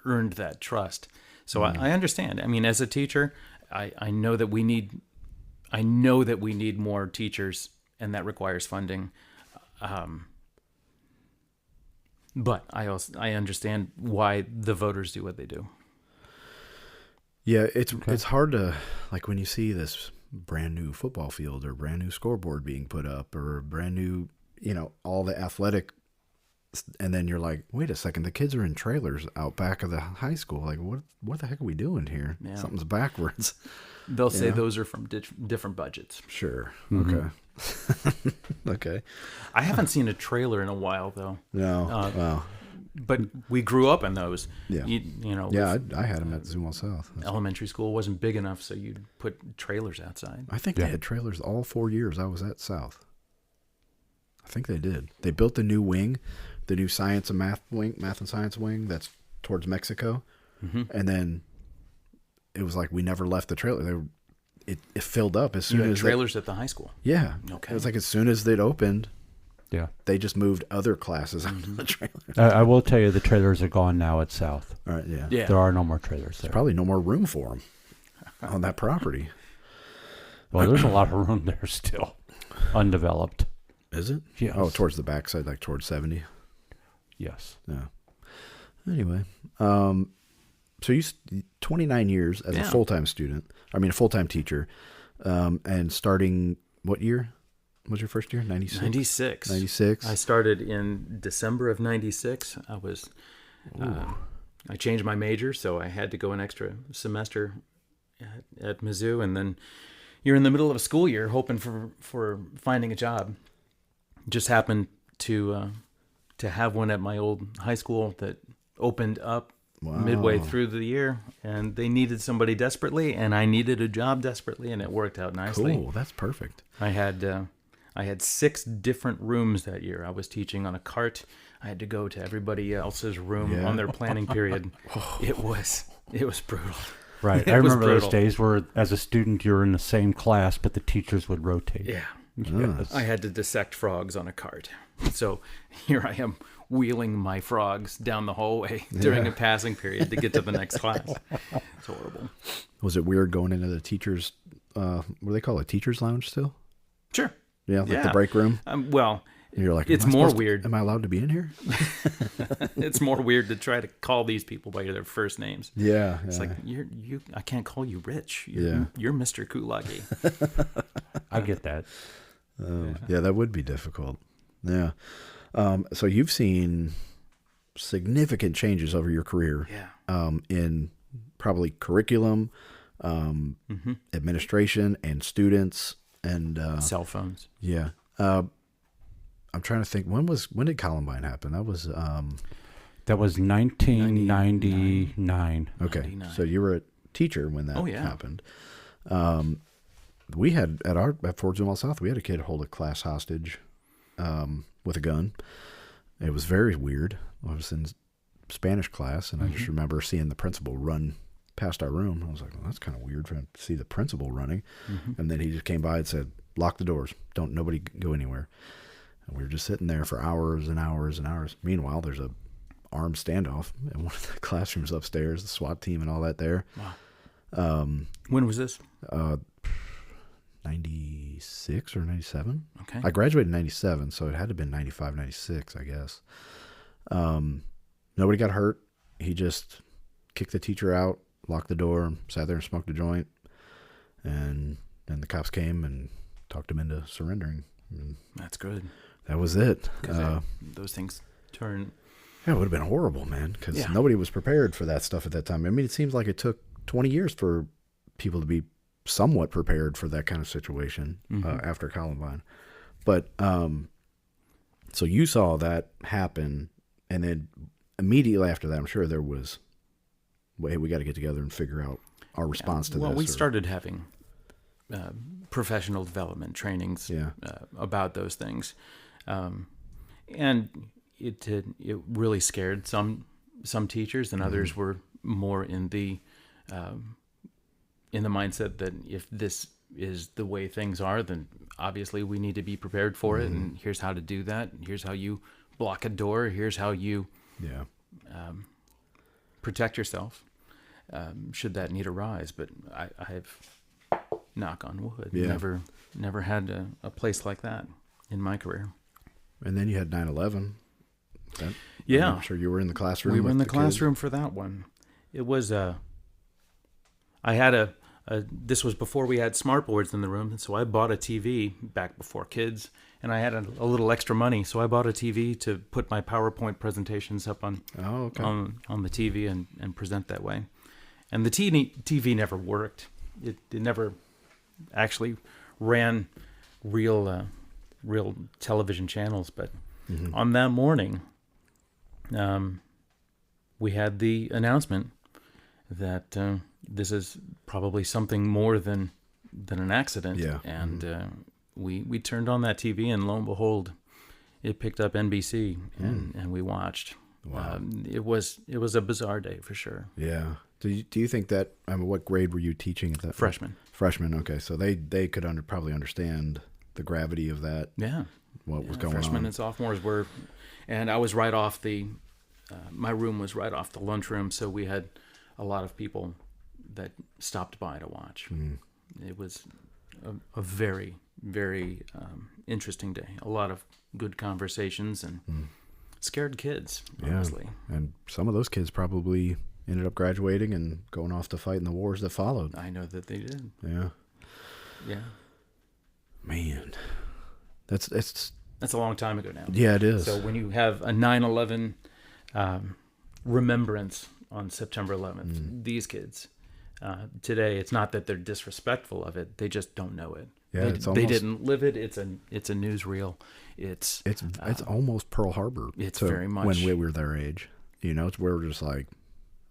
earned that trust. So I understand. I mean, as a teacher, I know that we need more teachers, and that requires funding. But I understand why the voters do what they do. Yeah, it's hard to, like, when you see this brand new football field or brand new scoreboard being put up or brand new, all the athletic, and then you're like, wait a second, the kids are in trailers out back of the high school. Like, what the heck are we doing here? Yeah. Something's backwards. They'll say those are from different budgets. Sure. Mm-hmm. Okay. Okay. I haven't seen a trailer in a while, though. No. Wow. But we grew up in those. Yeah. Yeah, I had them at Zumwalt South. elementary school wasn't big enough, so you'd put trailers outside. I think they had trailers all 4 years I was at South. I think they did. They built the new wing, the new math and science wing that's towards Mexico. Mm-hmm. And then it was like we never left the trailer. It filled up as soon You had as trailers at the high school. Yeah. Okay. It was like as soon as they'd opened, Yeah. they just moved other classes out of the trailer. I will tell you, the trailers are gone now at South. All right, yeah. Yeah. There are no more trailers there. Probably no more room for them on that property. Well, there's a lot of room there still, undeveloped. Is it? Yes. Oh, towards the backside, like towards 70. Yes. Yeah. Anyway, so 29 years as a Yeah. full-time student. I mean, a full-time teacher, and starting what year? What was your first year? 96? 96. 96? I started in December of 96. I changed my major, so I had to go an extra semester at Mizzou, and then you're in the middle of a school year hoping for finding a job. Just happened to have one at my old high school that opened up midway through the year, and they needed somebody desperately, and I needed a job desperately, and it worked out nicely. Cool. That's perfect. I had 6 different rooms that year. I was teaching on a cart. I had to go to everybody else's room on their planning period. It was brutal. Right. It I was remember those brutal. days where, as a student, you were in the same class, but the teachers would rotate. Yeah. Yes. I had to dissect frogs on a cart. So here I am wheeling my frogs down the hallway during a passing period to get to the next class. It's horrible. Was it weird going into the teachers, what do they call it, teachers lounge still? Sure. Yeah, like the Yeah. break room. Well, And you're like, it's "Am I more supposed to- weird. Am I allowed to be in here? It's more weird to try to call these people by their first names. Yeah. It's like I can't call you Rich. You're Mr. Kulagi. I get that. Yeah, that would be difficult. Yeah. So you've seen significant changes over your career. Yeah. In probably curriculum, administration, and students, and Cell phones. yeah. I'm trying to think. When did Columbine happen? That was That was 1999. okay. 99. So you were a teacher when that Oh, yeah. happened. We had at Fort Zumwalt South, we had a kid hold a class hostage with a gun. It was very weird. I was in Spanish class, and I just remember seeing the principal run past our room. I was like, well, that's kind of weird for him to see the principal running. And then he just came by and said, lock the doors. Don't nobody go anywhere. And we were just sitting there for hours and hours and hours. Meanwhile, there's a armed standoff in one of the classrooms upstairs, the SWAT team and all that there. Wow. When was this? 96 or 97. Okay. I graduated in 97, so it had to have been 95, 96, I guess. Nobody got hurt. He just kicked the teacher out, locked the door, and sat there and smoked a joint. And then the cops came and talked him into surrendering. And That's good. that was it. 'Cause those things turn. Yeah, it would have been horrible, man, because Yeah. nobody was prepared for that stuff at that time. I mean, it seems like it took 20 years for people to be somewhat prepared for that kind of situation after Columbine. But so you saw that happen, and then immediately after that, I'm sure there was, well, hey, we got to get together and figure out our response to Well, this. we started having professional development trainings Yeah. about those things, and it really scared some teachers, and others were more in the mindset that if this is the way things are, then obviously we need to be prepared for it, and here's how to do that. Here's how you block a door. Here's how you Yeah. protect yourself should that need arise. But I've, knock on wood, Yeah. never had a place like that in my career. And then you had 9/11. Yeah. I'm sure you were in the classroom. We were in the kids. classroom for that one. It was I had this was before we had smart boards in the room, and so I bought a TV back before kids, and I had a little extra money, so I bought a TV to put my PowerPoint presentations up on Oh, okay. on the TV and present that way. And the TV never worked. It never actually ran real television channels, but on that morning, we had the announcement that this is probably something more than an accident. Yeah. And we turned on that TV, and lo and behold, it picked up NBC, and we watched. Wow. It was a bizarre day for sure. Yeah. Do you think that, I mean, what grade were you teaching at that? Freshman. Freshman. Okay. So they could probably understand the gravity of that, Yeah. what was going Freshmen on. and sophomores were, and I was right off my room was right off the lunchroom, so we had a lot of people that stopped by to watch. It was a very, very interesting day. A lot of good conversations and scared kids, honestly. And some of those kids probably ended up graduating and going off to fight in the wars that followed. I know that they did. Yeah. Yeah. Man, that's a long time ago now. Yeah, it is. So when you have a 9/11 remembrance on September 11th, these kids today, it's not that they're disrespectful of it; they just don't know it. Yeah, they didn't live it. It's a newsreel. It's almost Pearl Harbor. It's very much when we were their age. It's where we're just like,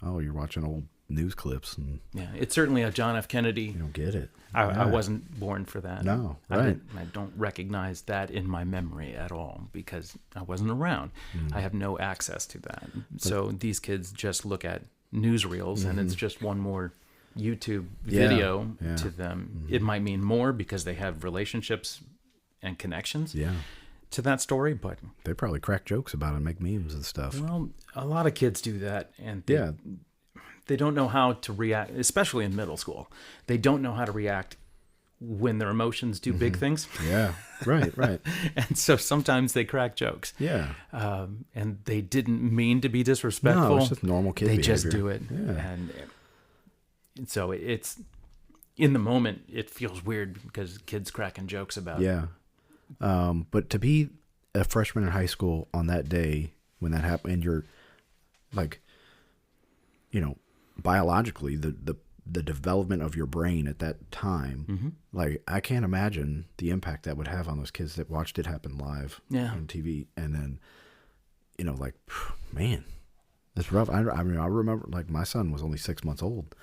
oh, you're watching old news clips, and yeah, it's certainly a John F. Kennedy. you don't get it. I wasn't born for that. No, right. I don't recognize that in my memory at all because I wasn't around. I have no access to that. So these kids just look at newsreels, and it's just one more YouTube video to them. It might mean more because they have relationships and connections to that story, but they probably crack jokes about it and make memes and stuff. Well, a lot of kids do that, and they don't know how to react, especially in middle school. They don't know how to react when their emotions do big things. Yeah, right. And so sometimes they crack jokes. Yeah. And they didn't mean to be disrespectful. No, it's just normal kid They behavior. just do it. Yeah. And so it's, in the moment, it feels weird because kids cracking jokes about it. Yeah. But to be a freshman in high school on that day when that happened, and you're like, biologically, the development of your brain at that time, like I can't imagine the impact that would have on those kids that watched it happen live on TV. And then, like, man, that's rough. I remember, like, my son was only 6 months old.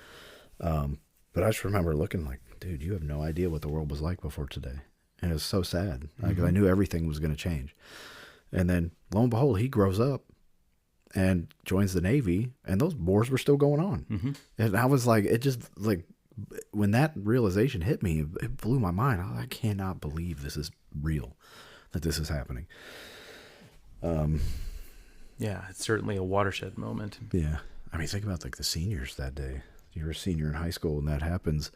But I just remember looking like, dude, you have no idea what the world was like before today. And it was so sad. Like, I knew everything was going to change. And then, lo and behold, he grows up and joins the Navy, and those wars were still going on. And I was like, it just, like, when that realization hit me, it blew my mind. I cannot believe this is real, that this is happening. Yeah, it's certainly a watershed moment. Yeah. I mean, think about, like, the seniors that day. You're a senior in high school, and that happens.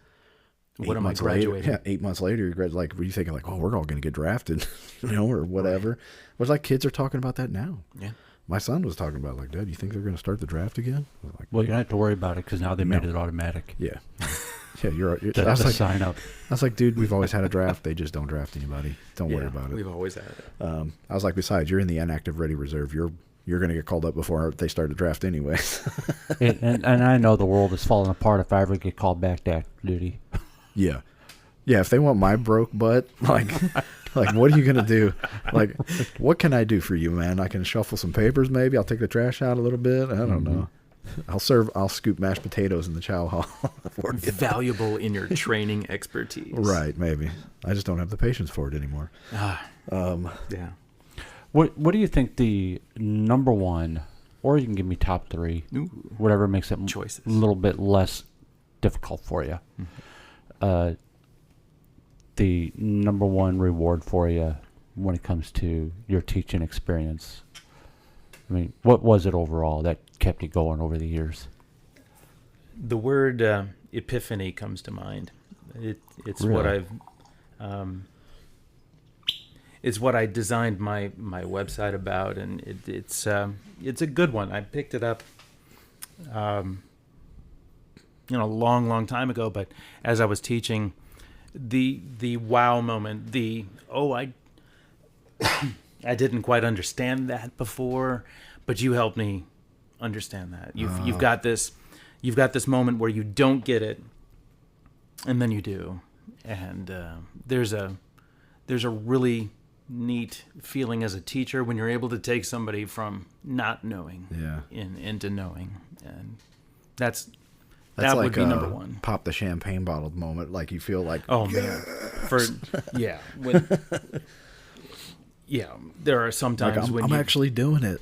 What am I graduating? Later, 8 months later, were you thinking like, oh, we're all going to get drafted, or whatever? Right. It was like kids are talking about that now. Yeah. My son was talking about, like, Dad, you think they're going to start the draft again? I was like, well, you don't have to worry about it because now they made it automatic. Yeah. Yeah, you're I was like, sign up. I was like, dude, we've always had a draft. They just don't draft anybody. Don't worry about it. We've always had it. I was like, besides, you're in the inactive ready reserve. You're going to get called up before they start the draft anyway. and I know the world is falling apart if I ever get called back to active duty. Yeah. Yeah, if they want my broke butt, like, what are you going to do? Like, what can I do for you, man? I can shuffle some papers maybe. I'll take the trash out a little bit. I don't know. I'll scoop mashed potatoes in the chow hall for you. Valuable in your training expertise. Right, maybe. I just don't have the patience for it anymore. Yeah. What do you think the number one, or you can give me top three, whatever makes it choices, a little bit less difficult for you. The number one reward for you when it comes to your teaching experience? I mean, what was it overall that kept you going over the years? The word epiphany comes to mind. It's really? what I've it's what I designed my website about, and it's a good one. I picked it up a long time ago, but as I was teaching, the wow moment, I didn't quite understand that before, but you helped me understand that. You've got this moment where you don't get it, and then you do, and there's a really neat feeling as a teacher when you're able to take somebody from not knowing into knowing, and that's that like would be number one. Pop the champagne bottle moment, like you feel like, oh man, there are some times like I'm actually doing it,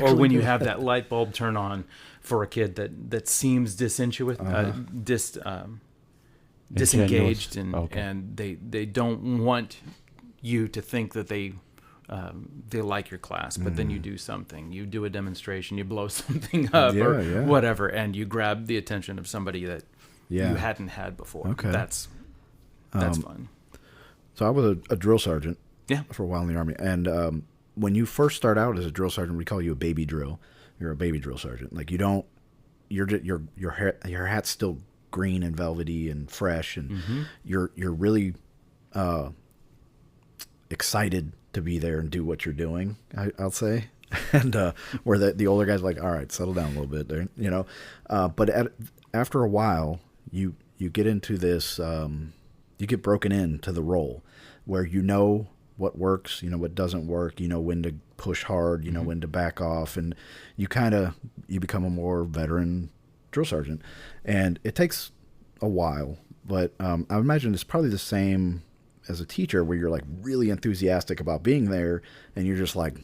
or when you have that light bulb turn on for a kid that seems disengaged and they don't want you to think that they like your class, but then you do something, you do a demonstration, you blow something up whatever, and you grab the attention of somebody that you hadn't had before. Okay. That's fun. So I was a drill sergeant for a while in the Army, and when you first start out as a drill sergeant, we call you a baby drill. You're a baby drill sergeant. Like, you don't your hat's still green and velvety and fresh, and you're really excited to be there and do what you're doing. I'll say, and where the older guys are like, all right, settle down a little bit there, you know. But after a while, you get into this, you get broken into the role where you know what works, you know what doesn't work, you know when to push hard, you know when to back off, and you become a more veteran drill sergeant. And it takes a while, but I imagine it's probably the same as a teacher, where you're like really enthusiastic about being there, and you're just like,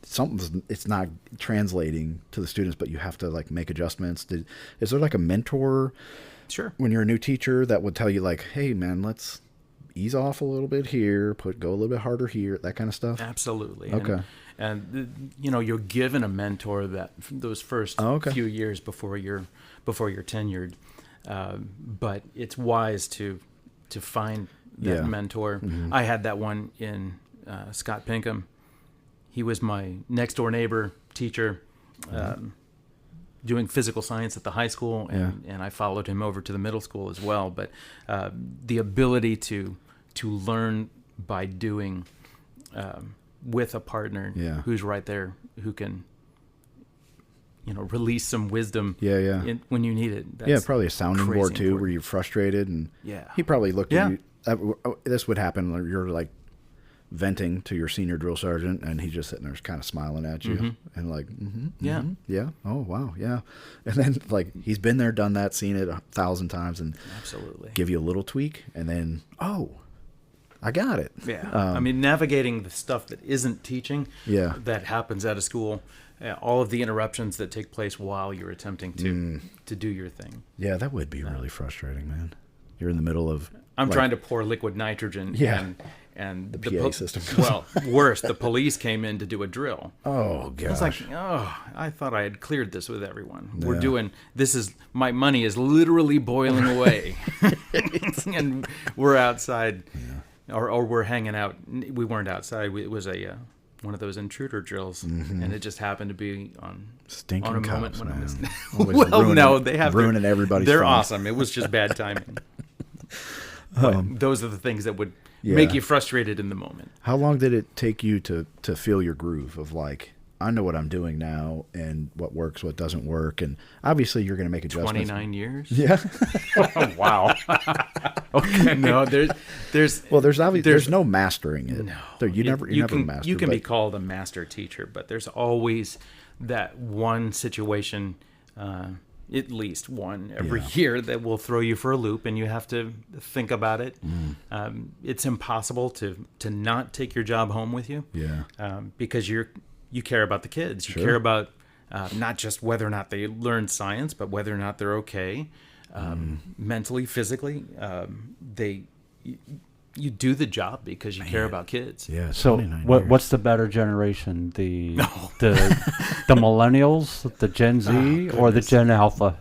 it's not translating to the students, but you have to like make adjustments. Is there like a mentor? Sure. When you're a new teacher, that would tell you like, hey man, let's ease off a little bit here, go a little bit harder here, that kind of stuff? Absolutely. Okay. And you know, you're given a mentor that those first few years before you're tenured. But it's wise to find that mentor. I had that one in Scott Pinkham. He was my next door neighbor teacher, doing physical science at the high school, and I followed him over to the middle school as well. But the ability to learn by doing, with a partner who's right there, who can, you know, release some wisdom when you need it. Probably a sounding board too, where you're frustrated, and he probably looked at you. This would happen when you're like venting to your senior drill sergeant, and he's just sitting there kind of smiling at you and like, oh wow, yeah. And then like he's been there, done that, seen it 1,000 times, and absolutely give you a little tweak, and then I got it. I mean, navigating the stuff that isn't teaching, that happens at a school, all of the interruptions that take place while you're attempting to do your thing. Yeah, that would be really frustrating, man. You're in the middle of I'm trying to pour liquid nitrogen, and the PA system. Well, worse, the police came in to do a drill. Oh gosh! I was like, I thought I had cleared this with everyone. Yeah. We're doing this. Is my money is literally boiling away, and we're outside, or we're hanging out. We weren't outside. It was one of those intruder drills, and it just happened to be on stinking a cops, moment when I was. Well, no, they have ruining everybody's. They're fun. awesome. It was just bad timing. But those are the things that would make you frustrated in the moment. How long did it take you to feel your groove of like, I know what I'm doing now and what works, what doesn't work, and obviously you're going to make adjustments. 29 years. Yeah. Wow. Okay. No, there's no mastering it. No, you never master. You can be called a master teacher, but there's always that one situation. At least one every year that will throw you for a loop, and you have to think about it. It's impossible to not take your job home with you, because you care about the kids. You care about not just whether or not they learn science, but whether or not they're okay, mentally, physically. You do the job because you care about kids. Yeah. So what's the better generation? The millennials, the Gen Z, or the Gen Alpha?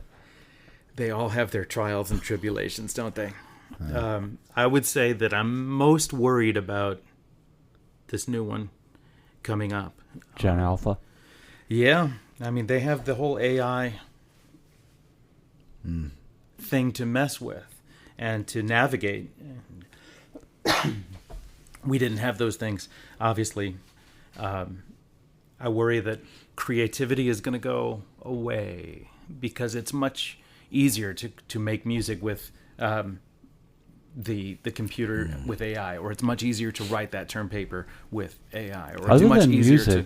They all have their trials and tribulations, don't they? I would say that I'm most worried about this new one coming up. Gen Alpha? Yeah. I mean, they have the whole AI thing to mess with and to navigate. We didn't have those things, obviously. I worry that creativity is going to go away because it's much easier to make music with the computer with AI, or it's much easier to write that term paper with AI, or it's much easier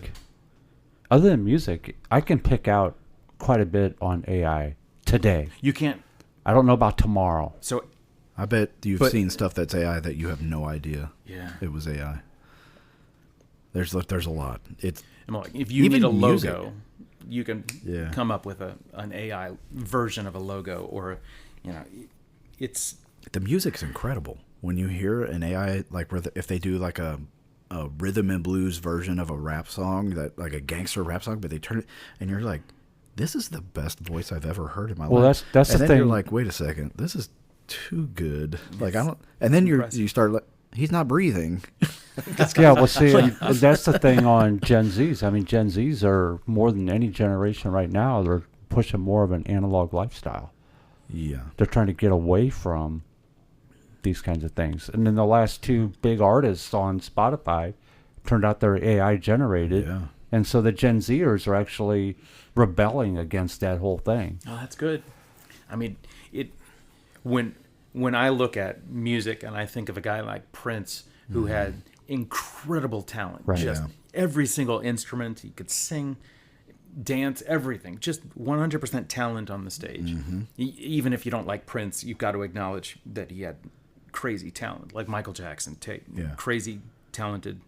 Other than music, I can pick out quite a bit on AI today. You can't. I don't know about tomorrow. So I bet you've seen stuff that's AI that you have no idea. Yeah, it was AI. There's a lot. It's if you need a logo, music. You can come up with an AI version of a logo, or it's the music's incredible when you hear an AI if they do like a rhythm and blues version of a rap song, that like a gangster rap song, but they turn it and you're like, this is the best voice I've ever heard in my life. Well, that's and the then thing. You're like, wait a second, this is too good. Like I don't. And then you start like, he's not breathing. Yeah, well, see, that's the thing on Gen Zs. I mean, Gen Zs are more than any generation right now. They're pushing more of an analog lifestyle. Yeah. They're trying to get away from these kinds of things. And then the last two big artists on Spotify turned out they're AI generated. Yeah. And so the Gen Zers are actually rebelling against that whole thing. Oh, that's good. I mean, when I look at music and I think of a guy like Prince who had incredible talent, Right. just every single instrument, he could sing, dance, everything, just 100% talent on the stage. Even if you don't like Prince, you've got to acknowledge that he had crazy talent, like Michael Jackson, crazy talented.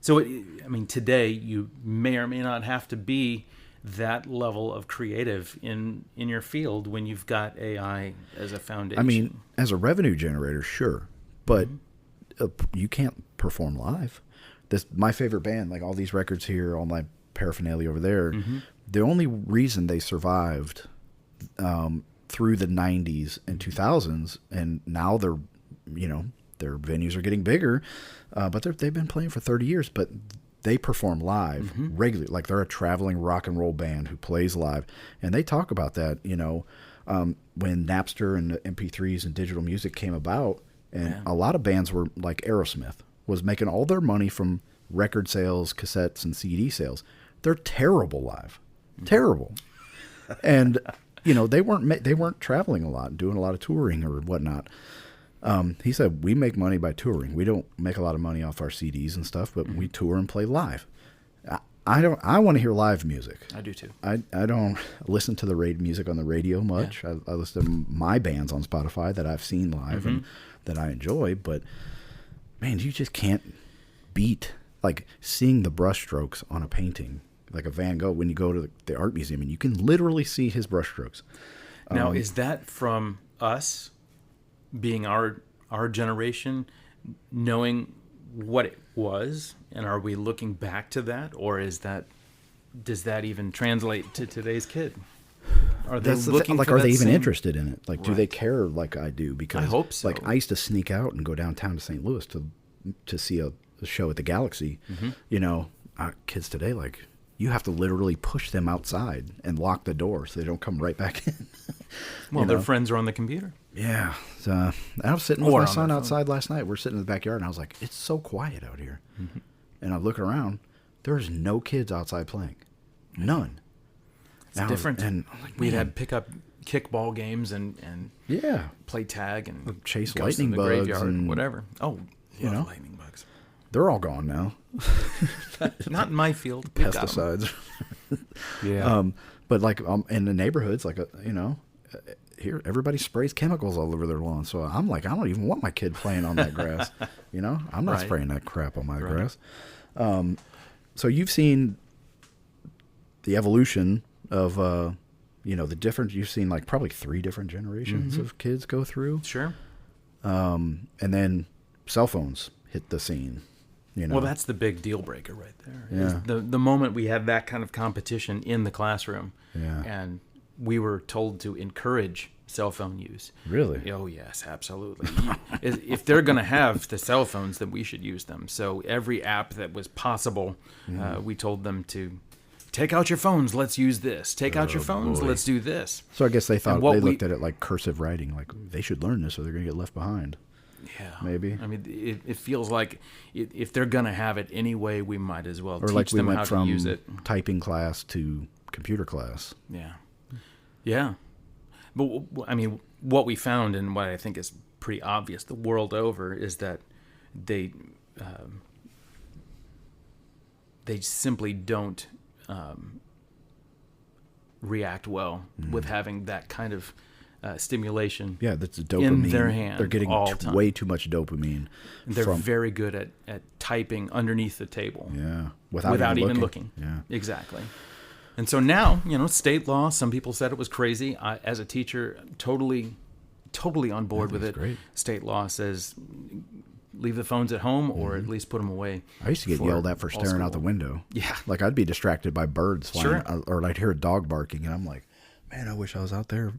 So, I mean, today you may or may not have to be that level of creative in your field when you've got AI as a foundation. I mean, as a revenue generator, sure, but you can't perform live. My favorite band, like all these records here, all my paraphernalia over there, the only reason they survived through the 90s and 2000s, and now they're, their venues are getting bigger, but they've been playing for 30 years, but they perform live regularly. Like they're a traveling rock and roll band who plays live. And they talk about that, when Napster and the MP3s and digital music came about, and a lot of bands were like Aerosmith was making all their money from record sales, cassettes, and CD sales. They're terrible live. Terrible. And, they weren't traveling a lot, doing a lot of touring or whatnot. He said, we make money by touring. We don't make a lot of money off our CDs and stuff, but we tour and play live. I want to hear live music. I do too. I don't listen to the music on the radio much. I listen to my bands on Spotify that I've seen live and that I enjoy, but man, you just can't beat like seeing the brushstrokes on a painting, like a Van Gogh, when you go to the art museum and you can literally see his brushstrokes. Now, is that from us being our generation, knowing what it was, and are we looking back to that, or does that even translate to today's kid? Are they looking for are they even same... interested in it? Like, do they care like I do? Because I hope so. Like I used to sneak out and go downtown to St. Louis to see a show at the Galaxy. Kids today, like, you have to literally push them outside and lock the door so they don't come right back in. Well, their friends are on the computer. Yeah. So I was sitting with my son outside last night. We're sitting in the backyard, and I was like, it's so quiet out here. And I look around. There's no kids outside playing. None. It's different. And like, we'd had pick-up kickball games and play tag and chase ghosts lightning in the bugs graveyard and whatever. Oh, lightning bugs. They're all gone now. Not in my field. Pesticides. But like in the neighborhoods, like here everybody sprays chemicals all over their lawn. So I'm like, I don't even want my kid playing on that grass. I'm not spraying that crap on my grass. So you've seen the evolution of the different. You've seen like probably 3 different generations of kids go through. Sure. And then cell phones hit the scene. Well, that's the big deal breaker right there. Yeah. The moment we had that kind of competition in the classroom, and we were told to encourage cell phone use. Really? Oh, yes, absolutely. If they're going to have the cell phones, then we should use them. So every app that was possible, we told them to take out your phones, let's use this. Take out your phones, let's do this. So I guess they thought they looked at it like cursive writing, like they should learn this or they're going to get left behind. Yeah, maybe. I mean, it feels like if they're gonna have it anyway, we might as well teach like them how to use it. Typing class to computer class. Yeah. But I mean, what we found and what I think is pretty obvious the world over is that they simply don't react well with having that kind of stimulation. Yeah, that's dopamine in their hand. They're getting way too much dopamine. They're very good at typing underneath the table. Yeah, without even looking. Yeah, exactly. And so now, state law. Some people said it was crazy. I, as a teacher, totally on board with it. Great. State law says leave the phones at home or at least put them away. I used to get yelled at for staring out the window. Yeah, like I'd be distracted by birds flying, or I'd hear a dog barking, and I'm like, man, I wish I was out there.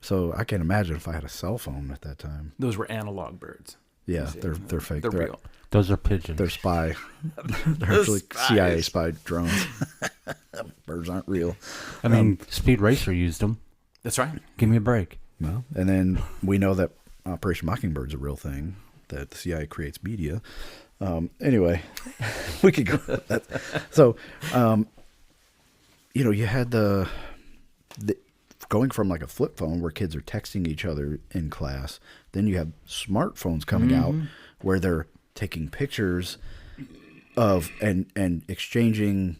So I can't imagine if I had a cell phone at that time. Those were analog birds. Yeah, they're fake. They're real. Those are pigeons. They're spy. They're actually CIA spy drones. Birds aren't real. I mean, Speed Racer used them. That's right. Give me a break. Well, and then we know that Operation Mockingbird's a real thing, that the CIA creates media. Anyway, we could go with that. So, you had the going from like a flip phone where kids are texting each other in class. Then you have smartphones coming out where they're taking pictures of and exchanging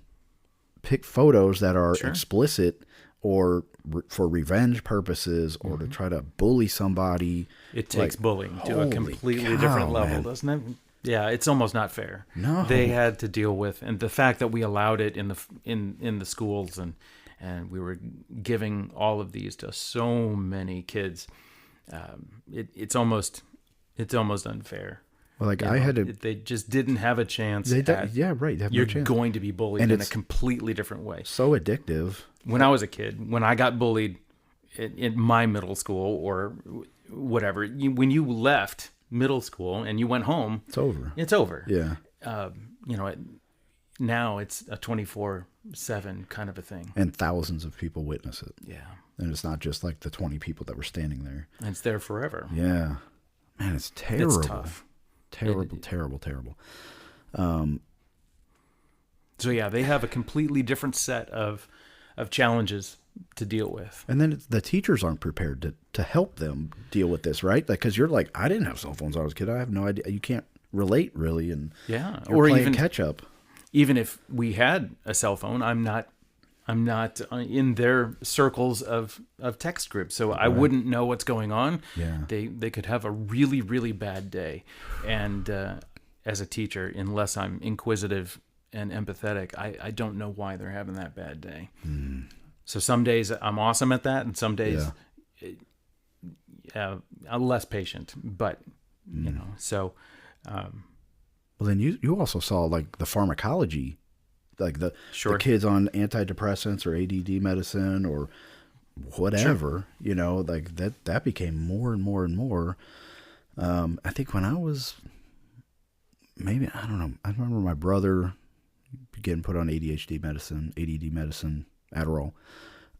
photos that are explicit or for revenge purposes or to try to bully somebody. It takes bullying to a completely different level, doesn't it? Yeah, it's almost not fair. No, they had to deal with, and the fact that we allowed it in the schools and we were giving all of these to so many kids, it's almost unfair. Well, like they just didn't have a chance. They have you're no chance. going to be bullied in a completely different way. So addictive. When I was a kid, when I got bullied in my middle school or whatever, when you left middle school and you went home, it's over. It's over. Yeah. Now it's a 24/7 kind of a thing. And thousands of people witness it. Yeah. And it's not just like the 20 people that were standing there. And it's there forever. Yeah. Man, it's terrible. It's tough. Terrible. So yeah, they have a completely different set of challenges to deal with. And then the teachers aren't prepared to help them deal with this, right? Because you're like, I didn't have cell phones when I was a kid. I have no idea. You can't relate really. And or playing even catch up. Even if we had a cell phone, I'm not in their circles of text groups, so I wouldn't know what's going on. Yeah. They could have a really, really bad day, and as a teacher, unless I'm inquisitive and empathetic, I don't know why they're having that bad day. So some days I'm awesome at that, and some days I'm less patient. But so. Well, then you also saw like the pharmacology, like the kids on antidepressants or ADD medicine or whatever, like that became more and more and more. I think when I was maybe, I don't know, I remember my brother getting put on ADD medicine, Adderall.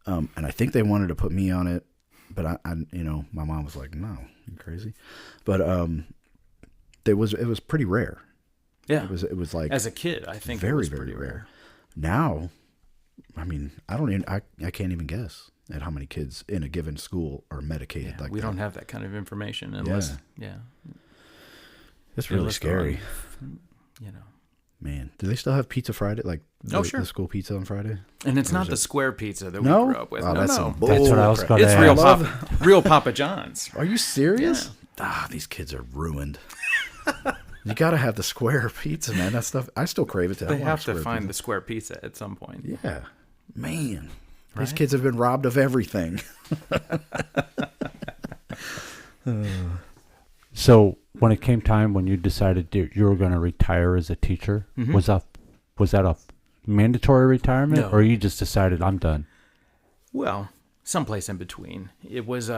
And I think they wanted to put me on it, but I my mom was like, no, you're crazy. But it was pretty rare. Yeah, it was like as a kid, I think very, it was very pretty rare. rare. Now, I mean, I can't even guess at how many kids in a given school are medicated like that. We don't have that kind of information unless, it's really scary. Man, do they still have Pizza Friday? Like the school pizza on Friday? And it's not the square pizza that we grew up with. Oh, no, that's no. some bull That's what I was going to It's ask. real Papa John's. Are you serious? Yeah. These kids are ruined. You got to have the square pizza, man. That stuff, I still crave it. They have to find the square pizza at some point. Yeah. Man. Right? These kids have been robbed of everything. So when it came time when you decided you were going to retire as a teacher, was that a mandatory retirement, or you just decided I'm done? Well, someplace in between. It was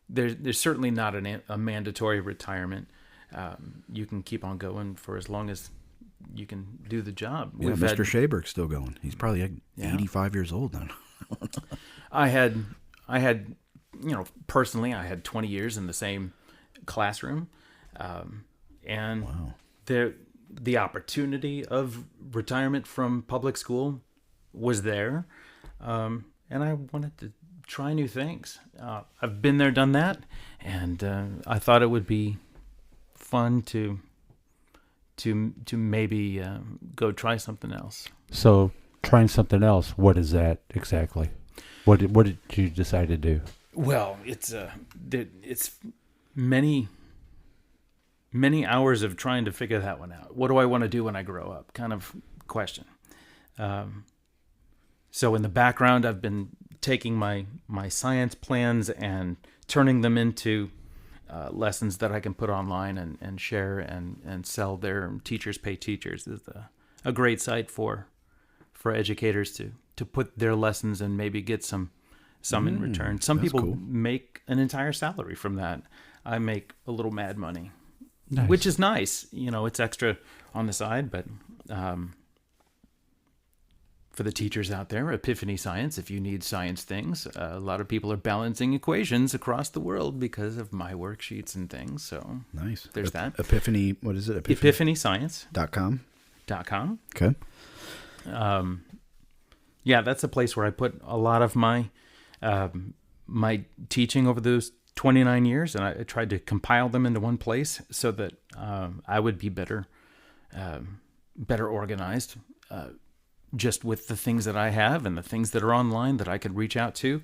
there's certainly not a mandatory retirement. You can keep on going for as long as you can do the job. Yeah, Mr. Shaberg's still going. He's probably 85 years old now. I had, personally, I had 20 years in the same classroom, and the opportunity of retirement from public school was there, and I wanted to try new things. I've been there, done that, and I thought it would be fun to maybe go try something else. So trying something else, what is that exactly? What did you decide to do? Well, it's many hours of trying to figure that one out. What do I want to do when I grow up? Kind of question. So in the background, I've been taking my science plans and turning them into lessons that I can put online and share and sell there. Teachers Pay Teachers is a great site for educators to put their lessons and maybe get some in return. Some people make an entire salary from that. I make a little mad money. which is nice. It's extra on the side, but for the teachers out there, Epiphany Science, if you need science things, a lot of people are balancing equations across the world because of my worksheets and things. So nice. There's that. Epiphany, what is it? EpiphanyScience.com. Okay. Yeah, that's a place where I put a lot of my my teaching over those 29 years, and I tried to compile them into one place so that I would be better organized, just with the things that I have and the things that are online that I could reach out to.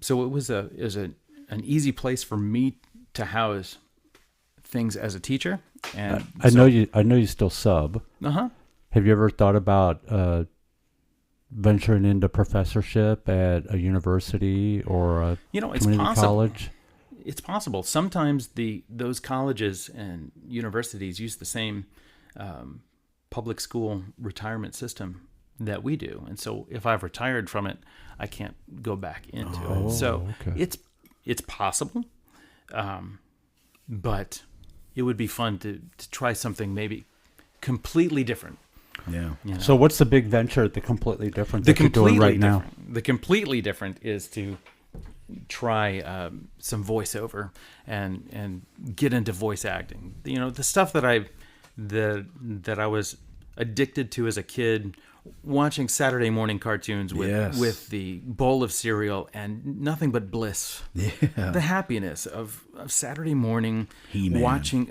So it was an easy place for me to house things as a teacher. And I know you still sub. Uh-huh. Have you ever thought about venturing into professorship at a university or a community college? It's possible. Sometimes those colleges and universities use the same public school retirement system that we do, and so if I've retired from it, I can't go back into it. So okay. It's possible, but it would be fun to try something maybe completely different. Yeah. So what's the big venture, the completely different that you're doing right now? The completely different is to try some voiceover and get into voice acting. The stuff that I was addicted to as a kid, watching Saturday morning cartoons with the bowl of cereal and nothing but bliss. Yeah. The happiness of Saturday morning He-Man. watching.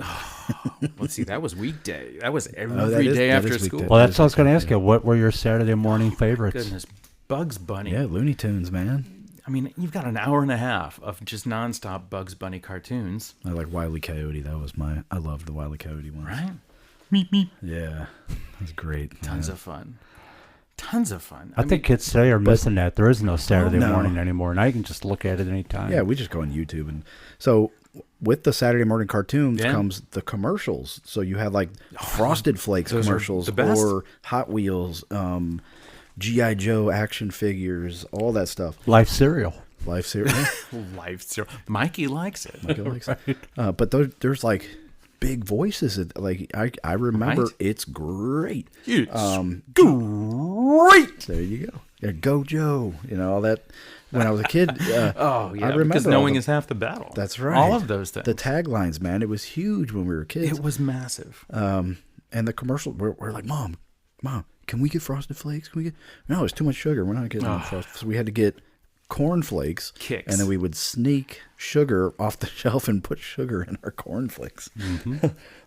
Let's see, that was weekday. That was every day after school. weekday. Well, that's what I was going to ask you. What were your Saturday morning favorites? Goodness, Bugs Bunny. Yeah, Looney Tunes, man. I mean, you've got an hour and a half of just nonstop Bugs Bunny cartoons. I like Wile E. Coyote. I loved the Wile E. Coyote ones. Right? Meep, meep. Yeah, that's great. Tons of fun. Tons of fun. I think kids today are missing that. There is no Saturday No. morning anymore. Now you can just look at it anytime. Yeah, we just go on YouTube. And so with the Saturday morning cartoons comes the commercials. So you have like Frosted Flakes Those are commercials the best. or Hot Wheels, G.I. Joe action figures, all that stuff. Life cereal. Life series. Life cereal. Mikey likes it. Mikey likes it. But there's like big voices. Like I remember, Right? It's great. It's Great. There you go. Yeah, Go Joe. All that. When I was a kid, Oh, yeah. I remember because all knowing the- is half the battle. That's right. All of those things. The taglines, man, it was huge when we were kids. It was massive. And the commercial, we're like, Mom, can we get Frosted Flakes? Can we get? No, it's too much sugar. We're not getting Frosted. So we had to get cornflakes. Kicks. And then we would sneak sugar off the shelf and put sugar in our cornflakes.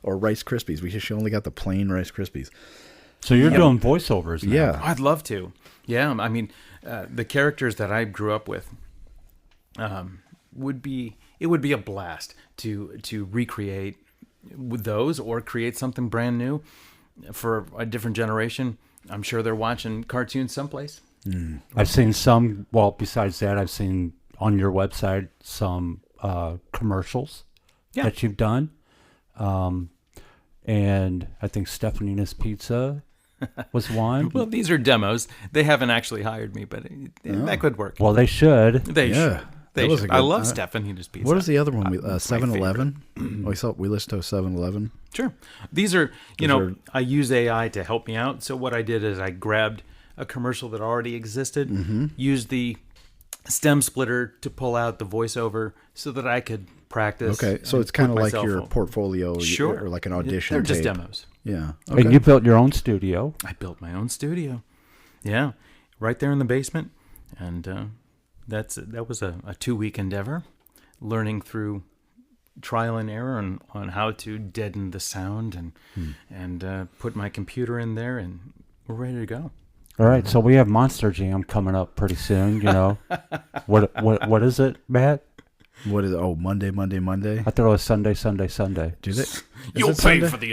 Or Rice Krispies. She only got the plain Rice Krispies. So you're doing voiceovers now. Yeah. I'd love to. Yeah, I mean, the characters that I grew up with would be a blast to recreate those or create something brand new for a different generation. I'm sure they're watching cartoons someplace. I've seen some, well, besides that, I've seen on your website some commercials that you've done. And I think Stephanina's Pizza was one. Well, these are demos. They haven't actually hired me, but that could work. Well, they should. They Yeah. should. They That was should. a I good- love Stephanie's Pizza. What is the other one? It's my 7-Eleven? We listened to 7-Eleven. Sure. These are, I use AI to help me out. So what I did is I grabbed a commercial that already existed, used the stem splitter to pull out the voiceover so that I could practice. Okay, so and it's kind of put like myself your on. portfolio Sure. or like an audition They're just tape. demos. Yeah. And you built your own studio. I built my own studio. Yeah. Right there in the basement. And that was a 2-week endeavor, learning through trial and error on how to deaden the sound and put my computer in there, and we're ready to go. All right, so we have Monster Jam coming up pretty soon. What is it, Matt? What is it? Oh, Monday. I thought it was Sunday. Do they? You'll it pay Sunday? for the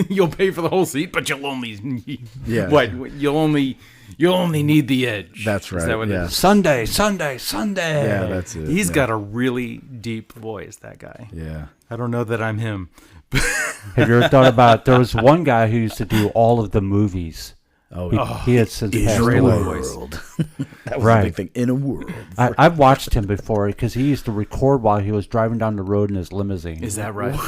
you'll pay for the whole seat, but you'll only Yeah. you'll only need the edge. That's Is right, that what yeah. it is? Sunday. Yeah, that's it. He's yeah. got a really deep voice, that guy. Yeah. I don't know that I'm him. Have you ever thought about, there was one guy who used to do all of the movies. Oh, He had since passed Israeli away. voice. that was Right. a big thing. In a world. I've watched him before because he used to record while he was driving down the road in his limousine. Is that right?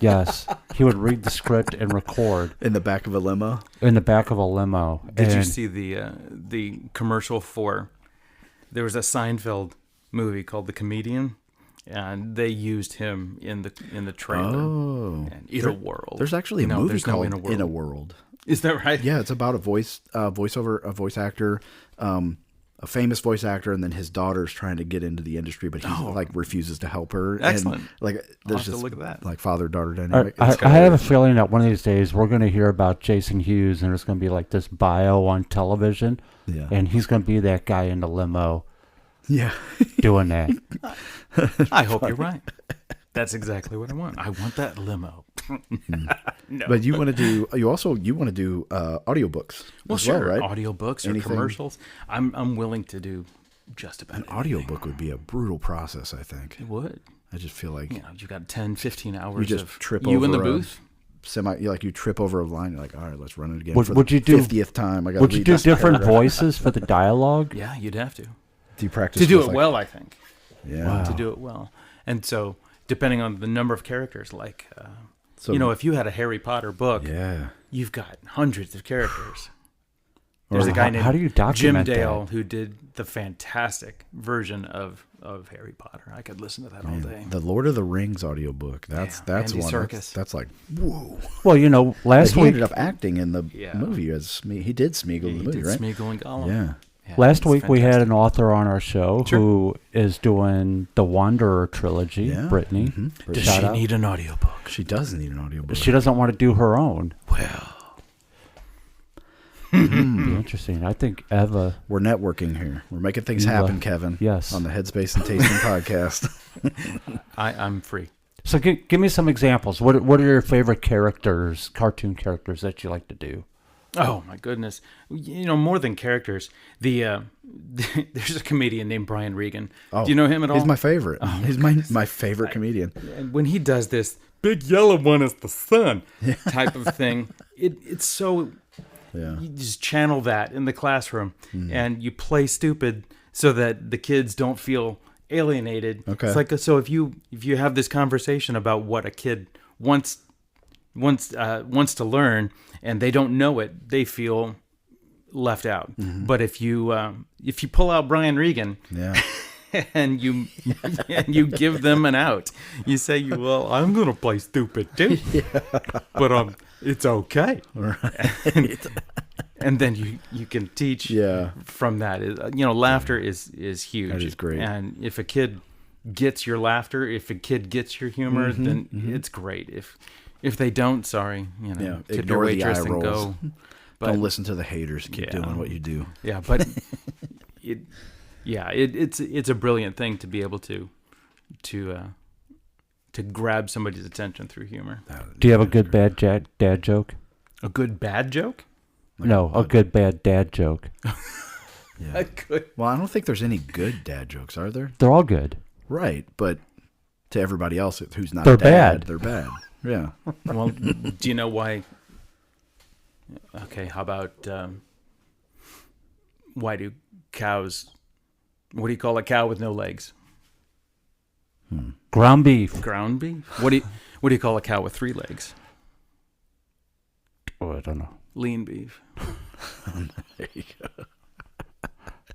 Yes, he would read the script and record In the back of a limo. in the back of a limo. Did you And see the commercial for? There was a Seinfeld movie called The Comedian, and they used him in the trailer. Oh. And In a World. There's actually a No, movie there's no called In a World. Is that right? Yeah, it's about a voice actor, a famous voice actor, and then his daughter's trying to get into the industry, but he like refuses to help her. Excellent. And, like I'll there's have to just look at that. like father-daughter dynamic. I It's kinda have a weird. feeling that one of these days we're going to hear about Jason Hughes, and there's going to be like this bio on television, Yeah. and he's going to be that guy in the limo Yeah. doing that. I hope you're right. That's exactly what I want. I want that limo. No. But you want to do audiobooks Well, as sure. well, right? Audiobooks or Anything- commercials. I'm willing to do just about An anything. audiobook would be a brutal process, I think. It would. I just feel like You know, you got 10, 15 hours you just of trip you over in the a booth. you trip over a line. You're like, all right, let's run it again. Would- for would the you do- 50th time? I got. Would you do different voices for the dialogue? Yeah, you'd have to. Do you practice To do with, it like- well, I think. Yeah. Wow. To do it well. And so, depending on the number of characters, like, So, if you had a Harry Potter book, yeah. you've got hundreds of characters. Or There's a guy how- named how do you Jim document that? Dale who did the fantastic version of Harry Potter. I could listen to that all day. The Lord of the Rings audiobook. That's Yeah, that's Andy one. Serkis. That's like whoa. Well, last he week, ended up acting in the Yeah. movie as he did Smeagol in the He movie, did right? Smeagol and Gollum. Yeah. Yeah, last it's week we had fantastic. an author on our show Sure. who is doing the Wanderer trilogy, Yeah. Brittany. Mhm. Does Shout she out. need an audiobook? She does need an audiobook. She doesn't want to do her own. Well, Be interesting. I think Eva. We're networking here. We're making things You, happen, Kevin. yes. On the Headspace and Tasting podcast. I'm free. So give me some examples. What are your favorite characters, cartoon characters that you like to do? Oh my goodness! More than characters, there's a comedian named Brian Regan. Oh, Do you know him at all? He's my favorite. He's my favorite comedian. And when he does this big yellow one is the sun type of thing, it's so Yeah. you just channel that in the classroom and you play stupid so that the kids don't feel alienated. Okay. It's like so if you have this conversation about what a kid wants to learn and they don't know it, they feel left out. But if you pull out Brian Regan Yeah. and you give them an out, you say, well, I'm gonna play stupid too, but it's okay. And then you can teach Yeah. from that. Laughter is huge. That is great. And if a kid gets your laughter, if a kid gets your humor, then it's great. If they don't, sorry, Yeah. tip Ignore your the waitress eye and rolls. go. But Don't listen to the haters. Keep Yeah. doing what you do. yeah, but it's a brilliant thing to be able to grab somebody's attention through humor. Do you have a good bad dad joke? A good bad joke? No, a good bad dad joke. Yeah. A good. Well, I don't think there's any good dad jokes, are there? They're all good. Right, but to everybody else who's not They're a dad, bad. they're bad. Yeah. Well, do you know why? Okay, how about why do cows? What do you call a cow with no legs? Ground beef. Ground beef. What do you call a cow with 3 legs? Oh, I don't know. Lean beef. There you go.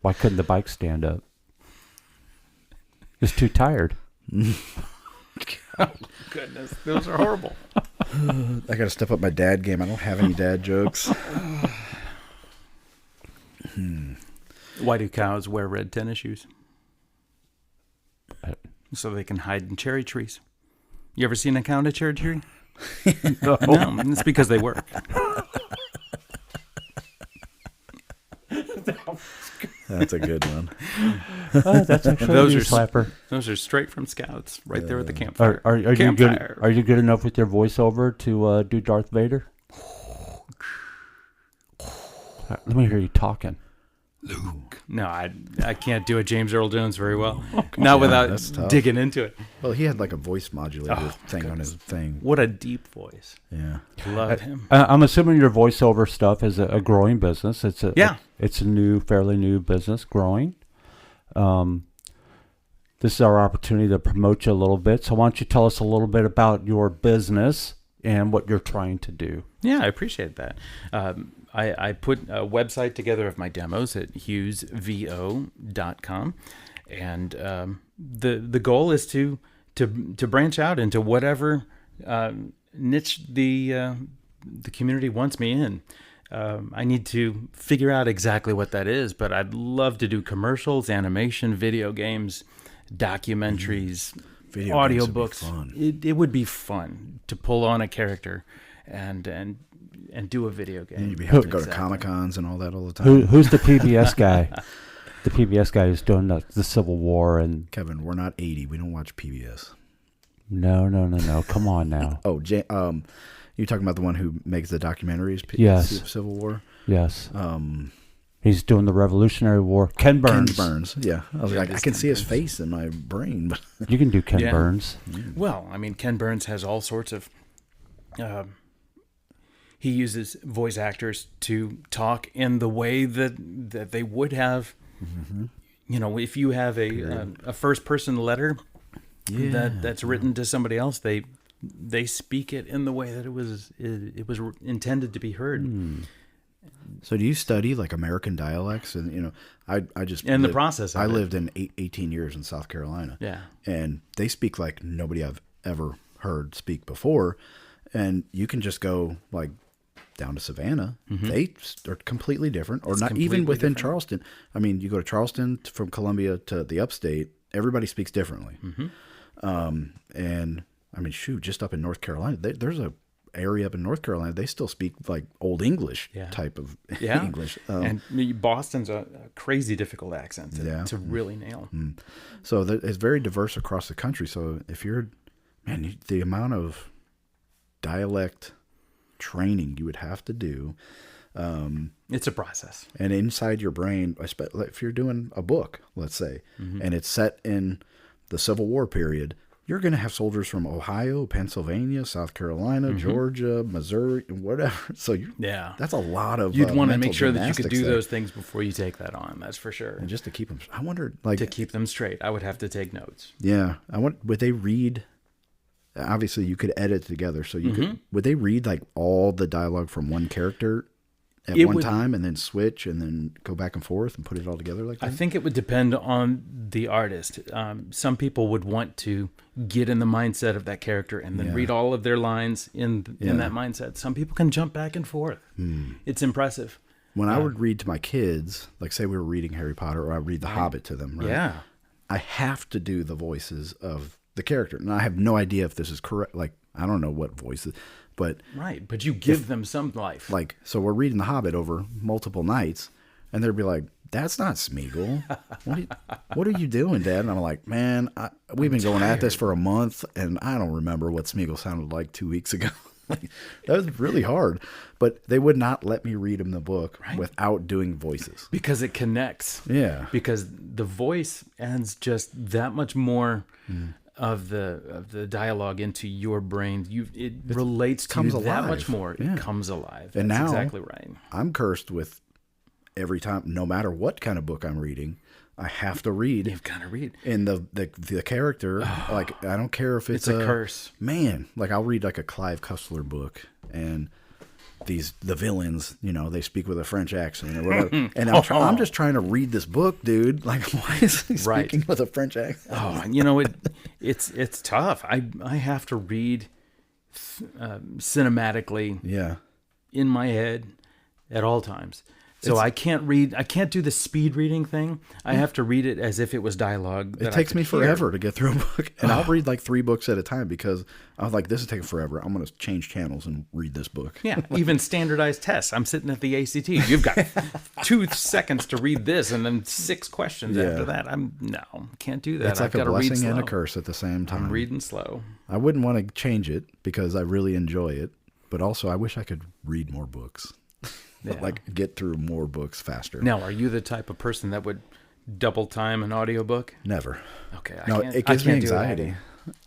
Why couldn't the bike stand up? It's too tired. Goodness, those are horrible. I got to step up my dad game. I don't have any dad jokes. Why do cows wear red tennis shoes? Uh, So they can hide in cherry trees. You ever seen a cow in a cherry tree? No. No, it's because they work. That's a good one. Oh, that's actually Those a are slapper. Those are straight from Scouts, right there at the campfire. Are you good? Campfire. Are you good enough with your voiceover to do Darth Vader? Let me hear you talking. No, I can't do a James Earl Jones very well. Not without that's tough. digging into it. Well, he had like a voice modulator Oh, thing on his thing. What a deep voice. Yeah. Love him. I'm assuming your voiceover stuff is a growing business. It's a Yeah. It's a fairly new business, growing. this is our opportunity to promote you a little bit. So why don't you tell us a little bit about your business and what you're trying to do? Yeah, I appreciate that. I put a website together of my demos at hughesvo.com, and the goal is to branch out into whatever niche the community wants me in. I need to figure out exactly what that is, but I'd love to do commercials, animation, video games, documentaries, audiobooks. It would be fun to pull on a character and do a video game. And you'd have to go to Comic-Cons and all that all the time. Who's the PBS guy? The PBS guy who's doing the Civil War and... Kevin, we're not 80. We don't watch PBS. No. Come on now. Oh, you're talking about the one who makes the documentaries? Yes. Civil War? Yes. He's doing the Revolutionary War. Ken Burns. Yeah. I was like, I can see his face in my brain. You can do Ken Burns. Well, I mean, Ken Burns has all sorts of... he uses voice actors to talk in the way that they would have... Mm-hmm. You know, if you have a first-person letter that's written to somebody else, they speak it in the way that it was intended to be heard. So do you study like American dialects? And you know, I just in the process of I lived in 18 years in South Carolina. Yeah, and they speak like nobody I've ever heard speak before. And you can just go like down to Savannah. Mm-hmm. They are completely different, or not even within Charleston. I mean, you go to Charleston from Columbia to the upstate, everybody speaks differently. Mm-hmm. And I mean, shoot, just up in North Carolina, there's a area up in North Carolina, they still speak like Old English type of English. And Boston's a crazy difficult accent to really nail. So it's very diverse across the country. So if you're, the amount of dialect training you would have to do. It's a process. And inside your brain, if you're doing a book, let's say, and it's set in the Civil War period, you're going to have soldiers from Ohio, Pennsylvania, South Carolina, Georgia, Missouri, whatever. So that's a lot of you'd want to make sure that you could do those things before you take that on. That's for sure. And just to keep them, I wonder, to keep them straight, I would have to take notes. Yeah, would they read? Obviously, you could edit together, so you could. Would they read like all the dialogue from one character at one time, and then switch, and then go back and forth and put it all together like that? I think it would depend on the artist. Some people would want to get in the mindset of that character and then read all of their lines in that mindset. Some people can jump back and forth. It's impressive. When I would read to my kids, like say we were reading Harry Potter, or I read The Hobbit to them, right? Yeah. I have to do the voices of the character. And I have no idea if this is correct. Like, I don't know what voices, but... Right, but you give them some life. Like, so we're reading The Hobbit over multiple nights, and they'd be like, that's not Smeagol. What are you doing, Dad? And I'm like, man, we've been going at this for a month, and I don't remember what Smeagol sounded like 2 weeks ago. Like, that was really hard. But they would not let me read him the book without doing voices. Because it connects. Yeah. Because the voice adds just that much more of the dialogue into your brain. It relates to you that much more. Yeah. It comes alive. And That's now, exactly right. I'm cursed with every time, no matter what kind of book I'm reading, I have to read. You've got to read. And the character, like, I don't care if it's a curse. Man, like, I'll read like a Clive Cussler book, and the villains, they speak with a French accent or whatever. And I'm just trying to read this book, dude. Like, why is he speaking with a French accent? Oh, it's tough. I have to read cinematically in my head at all times. So I can't do the speed reading thing. I have to read it as if it was dialogue. It takes me forever to get through a book. And I'll read like 3 books at a time because I was like, this is taking forever. I'm going to change channels and read this book. Yeah, even standardized tests. I'm sitting at the ACT. You've got 2 seconds to read this and then 6 questions after that. Can't do that. It's like a blessing and a curse at the same time. I'm reading slow. I wouldn't want to change it because I really enjoy it. But also, I wish I could read more books. Like get through more books faster. Now, are you the type of person that would double time an audiobook? Never. Okay. It gives me anxiety.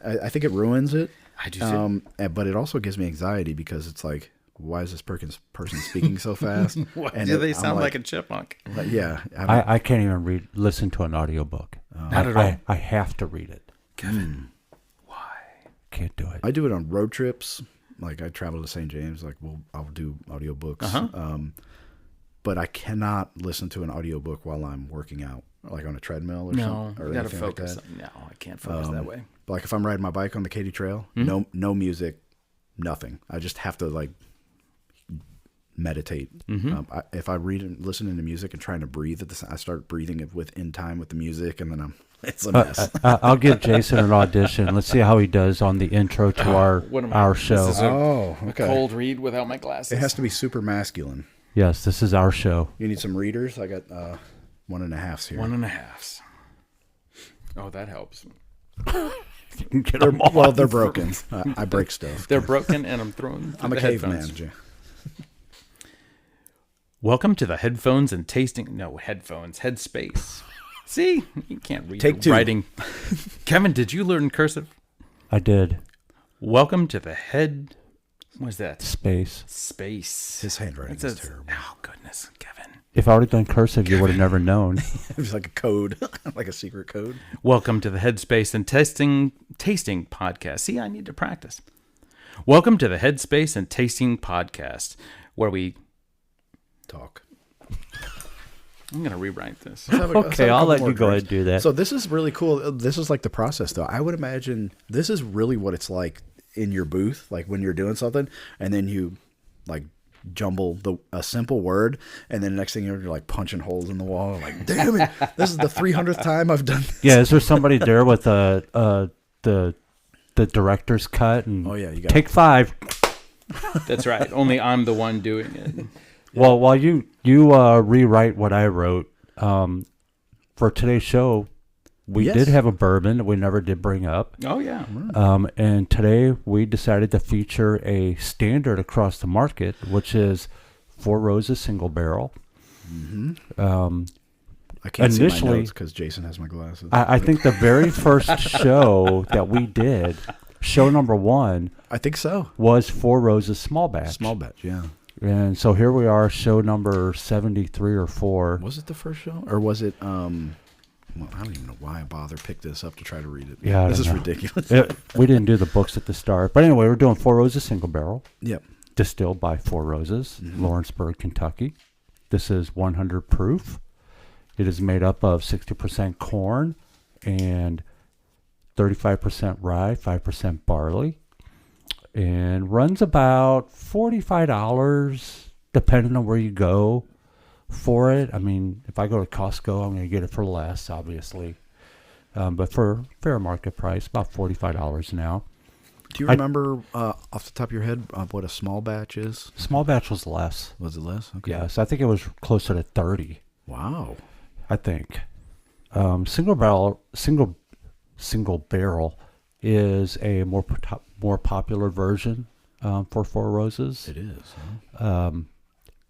I think it ruins it. I do too. But it also gives me anxiety because it's like, why is this person speaking so fast? Why do they sound like a chipmunk? Yeah. I can't even listen to an audiobook. Not at all. I have to read it. Kevin, why? Can't do it. I do it on road trips. Like I travel to St. James. Like I'll do audiobooks. But I cannot listen to an audiobook while I'm working out, like on a treadmill or something. No, Or you got to anything focus. Like that. No, I can't focus that way. Like if I'm riding my bike on the Katy Trail, no music, nothing. I just have to like meditate. If I read and listen to music and trying to breathe at the I start breathing in time with the music, and then it's a mess. I'll give Jason an audition. Let's see how he does on the intro to our show. This is a okay. cold read without my glasses. It has to be super masculine. Yes, this is our show. You need some readers. I got 1.5s here. 1.5s. Oh, that helps. Get them all. Well, they're broken. I break stuff. They're broken, and I'm throwing. I'm a caveman. Jay. Welcome to the headphones and tasting. No, headphones. Headspace. See, you can't read Take 2. writing. Kevin, did you learn cursive? I did. Welcome to the head. What's that? Space. Space. His handwriting is terrible. Oh goodness, Kevin. If I would have done cursive, you would have never known. It was like a code, like a secret code. Welcome to the Headspace and tasting podcast. See, I need to practice. Welcome to the Headspace and Tasting Podcast, where we talk. I'm going to rewrite this. Okay, I'll let you go ahead and do that. So this is really cool. This is like the process, though. I would imagine this is really what it's like in your booth, like when you're doing something, and then you like jumble a simple word, and then the next thing you're like punching holes in the wall. Like, damn it, this is the 300th time I've done this. Yeah, is there somebody there with the director's cut and you got take 5? That's right. Only I'm the one doing it. Well, while you rewrite what I wrote, for today's show, we did have a bourbon that we never did bring up. Oh, yeah. And today we decided to feature a standard across the market, which is Four Roses Single Barrel. I can't see my notes because Jason has my glasses. I think the very first show that we did, show number 1, I think so, was Four Roses Small Batch. Small batch, yeah. And so here we are, show number 73 or 4. Was it the first show, or was it? Well, I don't even know why I picked this up to try to read it. Yeah, this is ridiculous. We didn't do the books at the start, but anyway, we're doing Four Roses Single Barrel. Yep. Distilled by Four Roses, Lawrenceburg, Kentucky. This is 100 proof. It is made up of 60% corn and 35% rye, 5% barley, and runs about $45, depending on where you go for it. I mean, if I go to Costco, I'm going to get it for less, obviously. But for fair market price, about $45 now. Do you remember off the top of your head what a small batch is? Small batch was less. Was it less? Okay. Yes, I think it was closer to 30. Wow. I think. Single barrel is a more popular version for Four Roses. It is. Huh?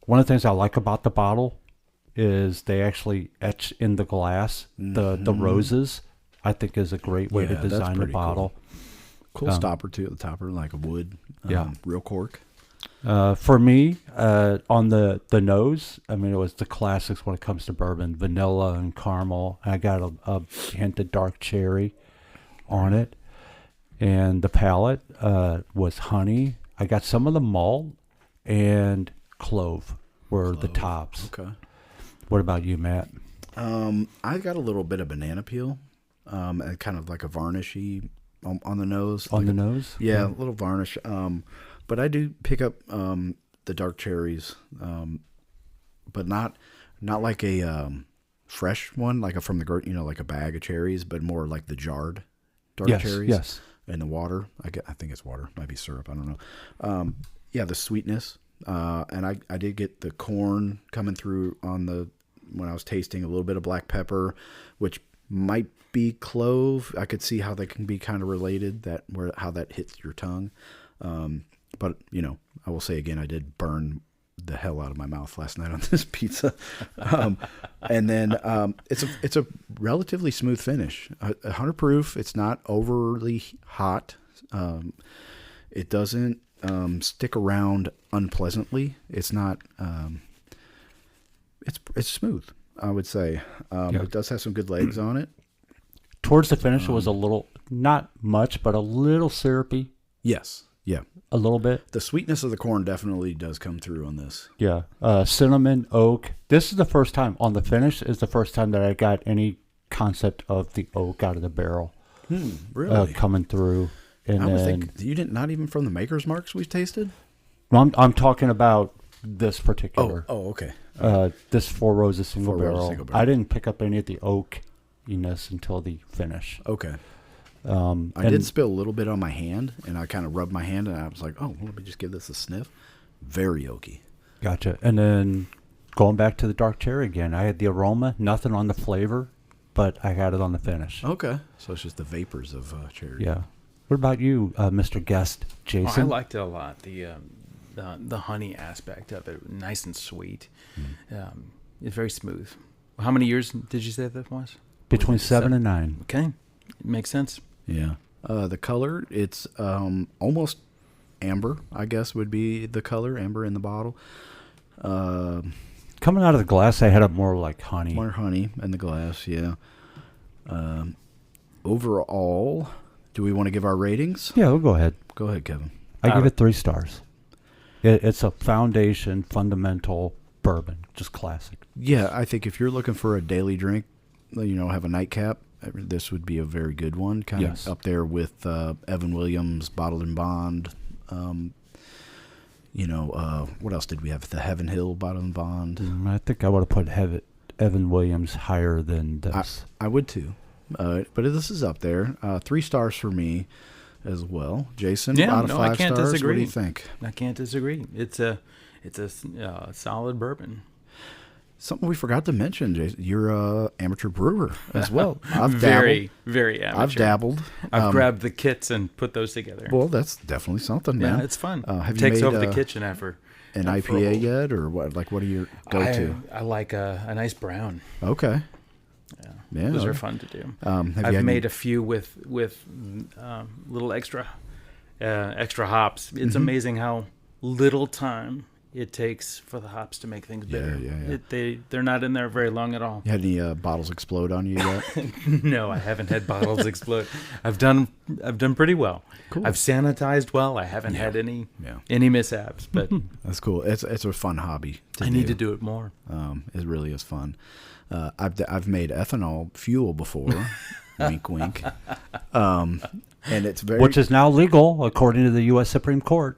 One of the things I like about the bottle is they actually etch in the glass the roses. I think is a great way to design the bottle. Cool stopper too at the topper, like a wood. Real cork. For me, on the nose, I mean, it was the classics when it comes to bourbon: vanilla and caramel. I got a hint of dark cherry on it, and the palate was honey. I got some of the malt and clove were the tops. Okay. What about you, Matt? I got a little bit of banana peel, and kind of like a varnishy on the nose. On the nose? Yeah, a little varnish. But I do pick up the dark cherries, but not like a fresh one, like from the like a bag of cherries, but more like the jarred dark cherries. Yes. And the water. I think it's water. Might be syrup. I don't know. The sweetness. And I did get the corn coming through when I was tasting, a little bit of black pepper, which might be clove. I could see how they can be kind of related, how that hits your tongue. But I will say again, I did burn the hell out of my mouth last night on this pizza. And then it's a relatively smooth finish. 100 proof. It's not overly hot. It doesn't stick around unpleasantly. It's not. It's smooth, I would say. It does have some good legs on it. Towards the finish, it was a little, not much, but a little syrupy. Yes. Yeah. A little bit. The sweetness of the corn definitely does come through on this. Yeah. Cinnamon, oak. This is the first time, on the finish, is the first time that I got any concept of the oak out of the barrel. Really? Coming through. And I would then, think you didn't, not even from the maker's marks we've tasted? I'm talking about this particular. Oh, okay. This Four Roses single Four Roses barrel. single barrel. I didn't pick up any of the oakiness until the finish. Okay. I And did spill a little bit on my hand, and I kind of rubbed my hand, and I was like, oh, let me just give this a sniff. Very oaky. Gotcha. And then going back to the dark cherry again, I had the aroma, nothing on the flavor, but I had it on the finish. Okay. So it's just the vapors of cherry. Yeah. What about you, Mr. Guest, Oh, Jason? I liked it a lot. The honey aspect of it, nice and sweet. It's very smooth. How many years did you say that was? Between Was it 7 and 9. Okay, it makes sense. Yeah. The color, it's almost amber, I guess would be the color, amber in the bottle. Coming out of the glass, I had it more like honey. More honey in the glass, yeah. Overall, do we want to give our ratings? Yeah, we'll go ahead. Go ahead, Kevin. I give it 3 stars. It's a foundation, fundamental bourbon, just classic. Yeah, I think if you're looking for a daily drink, have a nightcap, this would be a very good one. Kind Yes. of up there with Evan Williams, Bottled and Bond. What else did we have? The Heaven Hill Bottled and Bond. I think I would have put Evan Williams higher than this. I would too. But this is up there. 3 stars for me as well. Jason, Yeah, out of no, 5 I can't stars. disagree. What do you think? I can't disagree. It's a solid bourbon. Something we forgot to mention, Jason. You're a amateur brewer as well. I've Very, dabbled. very amateur. I've dabbled. I've grabbed the kits and put those together. Well, that's definitely something, man. Yeah, it's fun. Have you Takes made, over the kitchen after an for a IPA while. yet, or what? Like, what are your go-to? I like a nice brown. Okay. Yeah, Yeah. those are fun to do. Have you I've had made a few with little extra hops. It's amazing how little time it takes for the hops to make things bitter. Yeah. They're not in there very long at all. You had any bottles explode on you yet? No, I haven't had bottles explode. I've done pretty well. Cool. I've sanitized well. I haven't had any mishaps, but That's cool. It's a fun hobby. I need to do it more. It really is fun. I've made ethanol fuel before. Wink, wink. And it's very Which is now legal, according to the U.S. Supreme Court.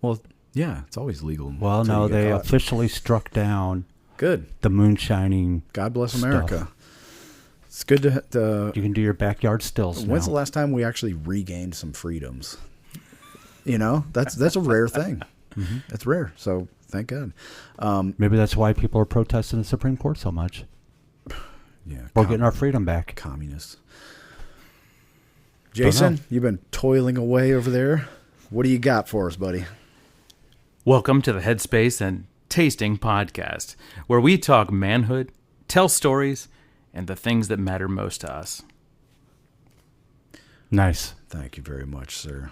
well. Yeah, it's always legal. Well, until no, you get they caught. officially struck down Good. the moonshining. God bless stuff. America. It's good to. You can do your backyard stills When's now. the last time we actually regained some freedoms? That's a rare thing. It's rare. So thank God. Maybe that's why people are protesting the Supreme Court so much. Yeah, We're getting our freedom back. communists. Jason, you've been toiling away over there. What do you got for us, buddy? Welcome to the Headspace and Tasting Podcast, where we talk manhood, tell stories, and the things that matter most to us. Nice. Thank you very much, sir.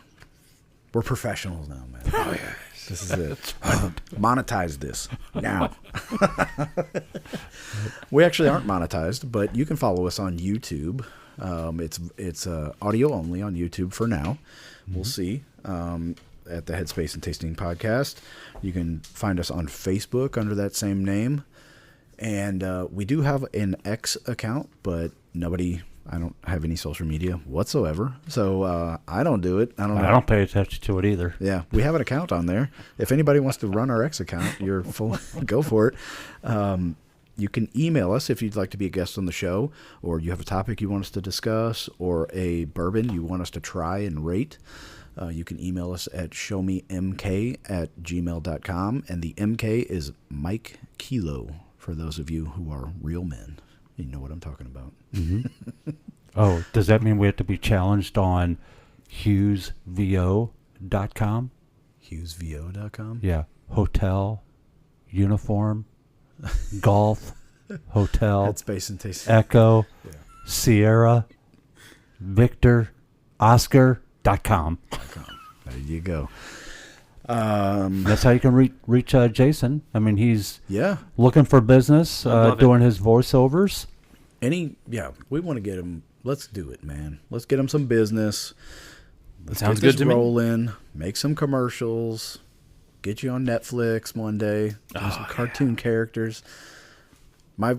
We're professionals now, man. Oh, yeah. This is it. Monetize this now. We actually aren't monetized, but you can follow us on YouTube. It's audio only on YouTube for now. We'll see. At the Headspace and Tasting Podcast. You can find us on Facebook under that same name. And we do have an X account, but I don't have any social media whatsoever. So I don't do it. I don't know. I don't pay attention to it either. Yeah, we have an account on there. If anybody wants to run our X account, you're full. Go for it. You can email us if you'd like to be a guest on the show, or you have a topic you want us to discuss, or a bourbon you want us to try and rate. You can email us at showmemk@gmail.com, and the MK is Mike Kilo for those of you who are real men. You know what I'm talking about. Oh, does that mean we have to be challenged on HughesVO.com? HughesVO.com? Yeah. Hotel, uniform, golf, hotel, Headspace and Taste. Echo, Sierra, Victor, Oscar.com. There you go. That's how you can reach Jason. I mean, he's Yeah. looking for business, love it. doing his voiceovers. We want to get him Let's do it, man. Let's get them some business. Let's Sounds get this good to me. rolling. Make some commercials. Get you on Netflix one day. Do some cartoon characters. My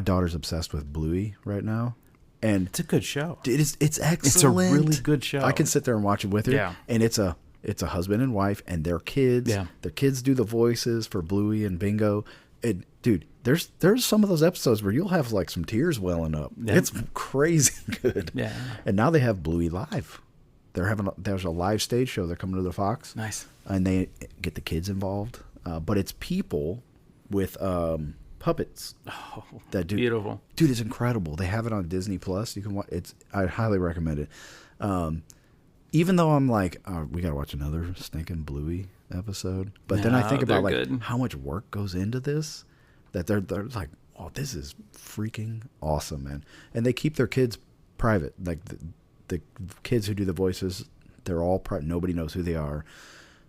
daughter's obsessed with Bluey right now, and It's a good show. it's excellent. It's a really good show. I can sit there and watch it with her. Yeah. And it's a husband and wife and their kids. Yeah. Their kids do the voices for Bluey and Bingo. And dude, there's some of those episodes where you'll have like some tears welling up. Yeah. It's crazy good. Yeah. And now they have Bluey live. There's a live stage show. They're coming to the Fox. Nice. And they get the kids involved. But it's people with puppets Oh, that do. beautiful. Dude, it's incredible. They have it on Disney Plus. You can watch. I highly recommend it. Even though I'm like, we gotta watch another stinking Bluey episode, but then I No, think about like they're good. how much work goes into this. That they're like, oh, this is freaking awesome, man. And they keep their kids private. Like the kids who do the voices, they're all private. Nobody knows who they are.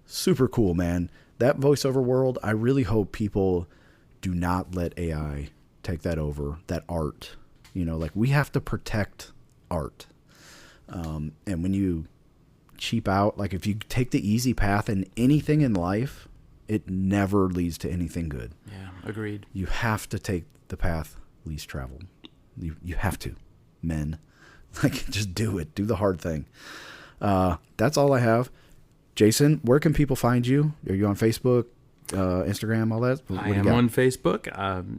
Super cool, man. That voiceover world. I really hope people do not let AI take that over. That art, like we have to protect art. And when you cheap out, like if you take the easy path in anything in life, it never leads to anything good. Yeah, agreed. You have to take the path least traveled. You have to, men. Like, just do it. Do the hard thing. That's all I have. Jason, where can people find you? Are you on Facebook, Instagram, all that? What I do you am got? on Facebook,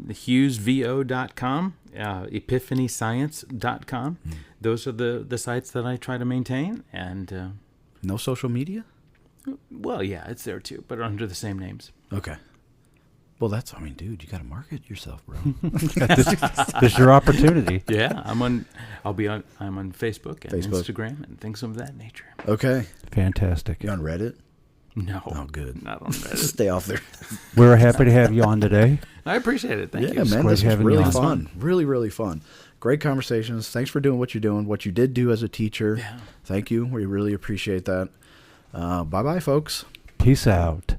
HughesVO.com, EpiphanyScience.com. Those are the sites that I try to maintain. And, No social media? well, yeah, it's there too, but under the same names. Okay. Well, dude, you got to market yourself, bro. This is your opportunity. Yeah, I'm on Facebook and Facebook. Instagram and things of that nature. Okay. Fantastic. You on Reddit? No. Oh, good. Not on Reddit. Stay off there. We're happy to have you on today. I appreciate it. Thank Yeah, you. man, great this was having you really on. fun. Really, really fun. Great conversations. Thanks for doing what you're doing, what you did do as a teacher. Yeah. Thank you. We really appreciate that. Bye-bye, folks. Peace out.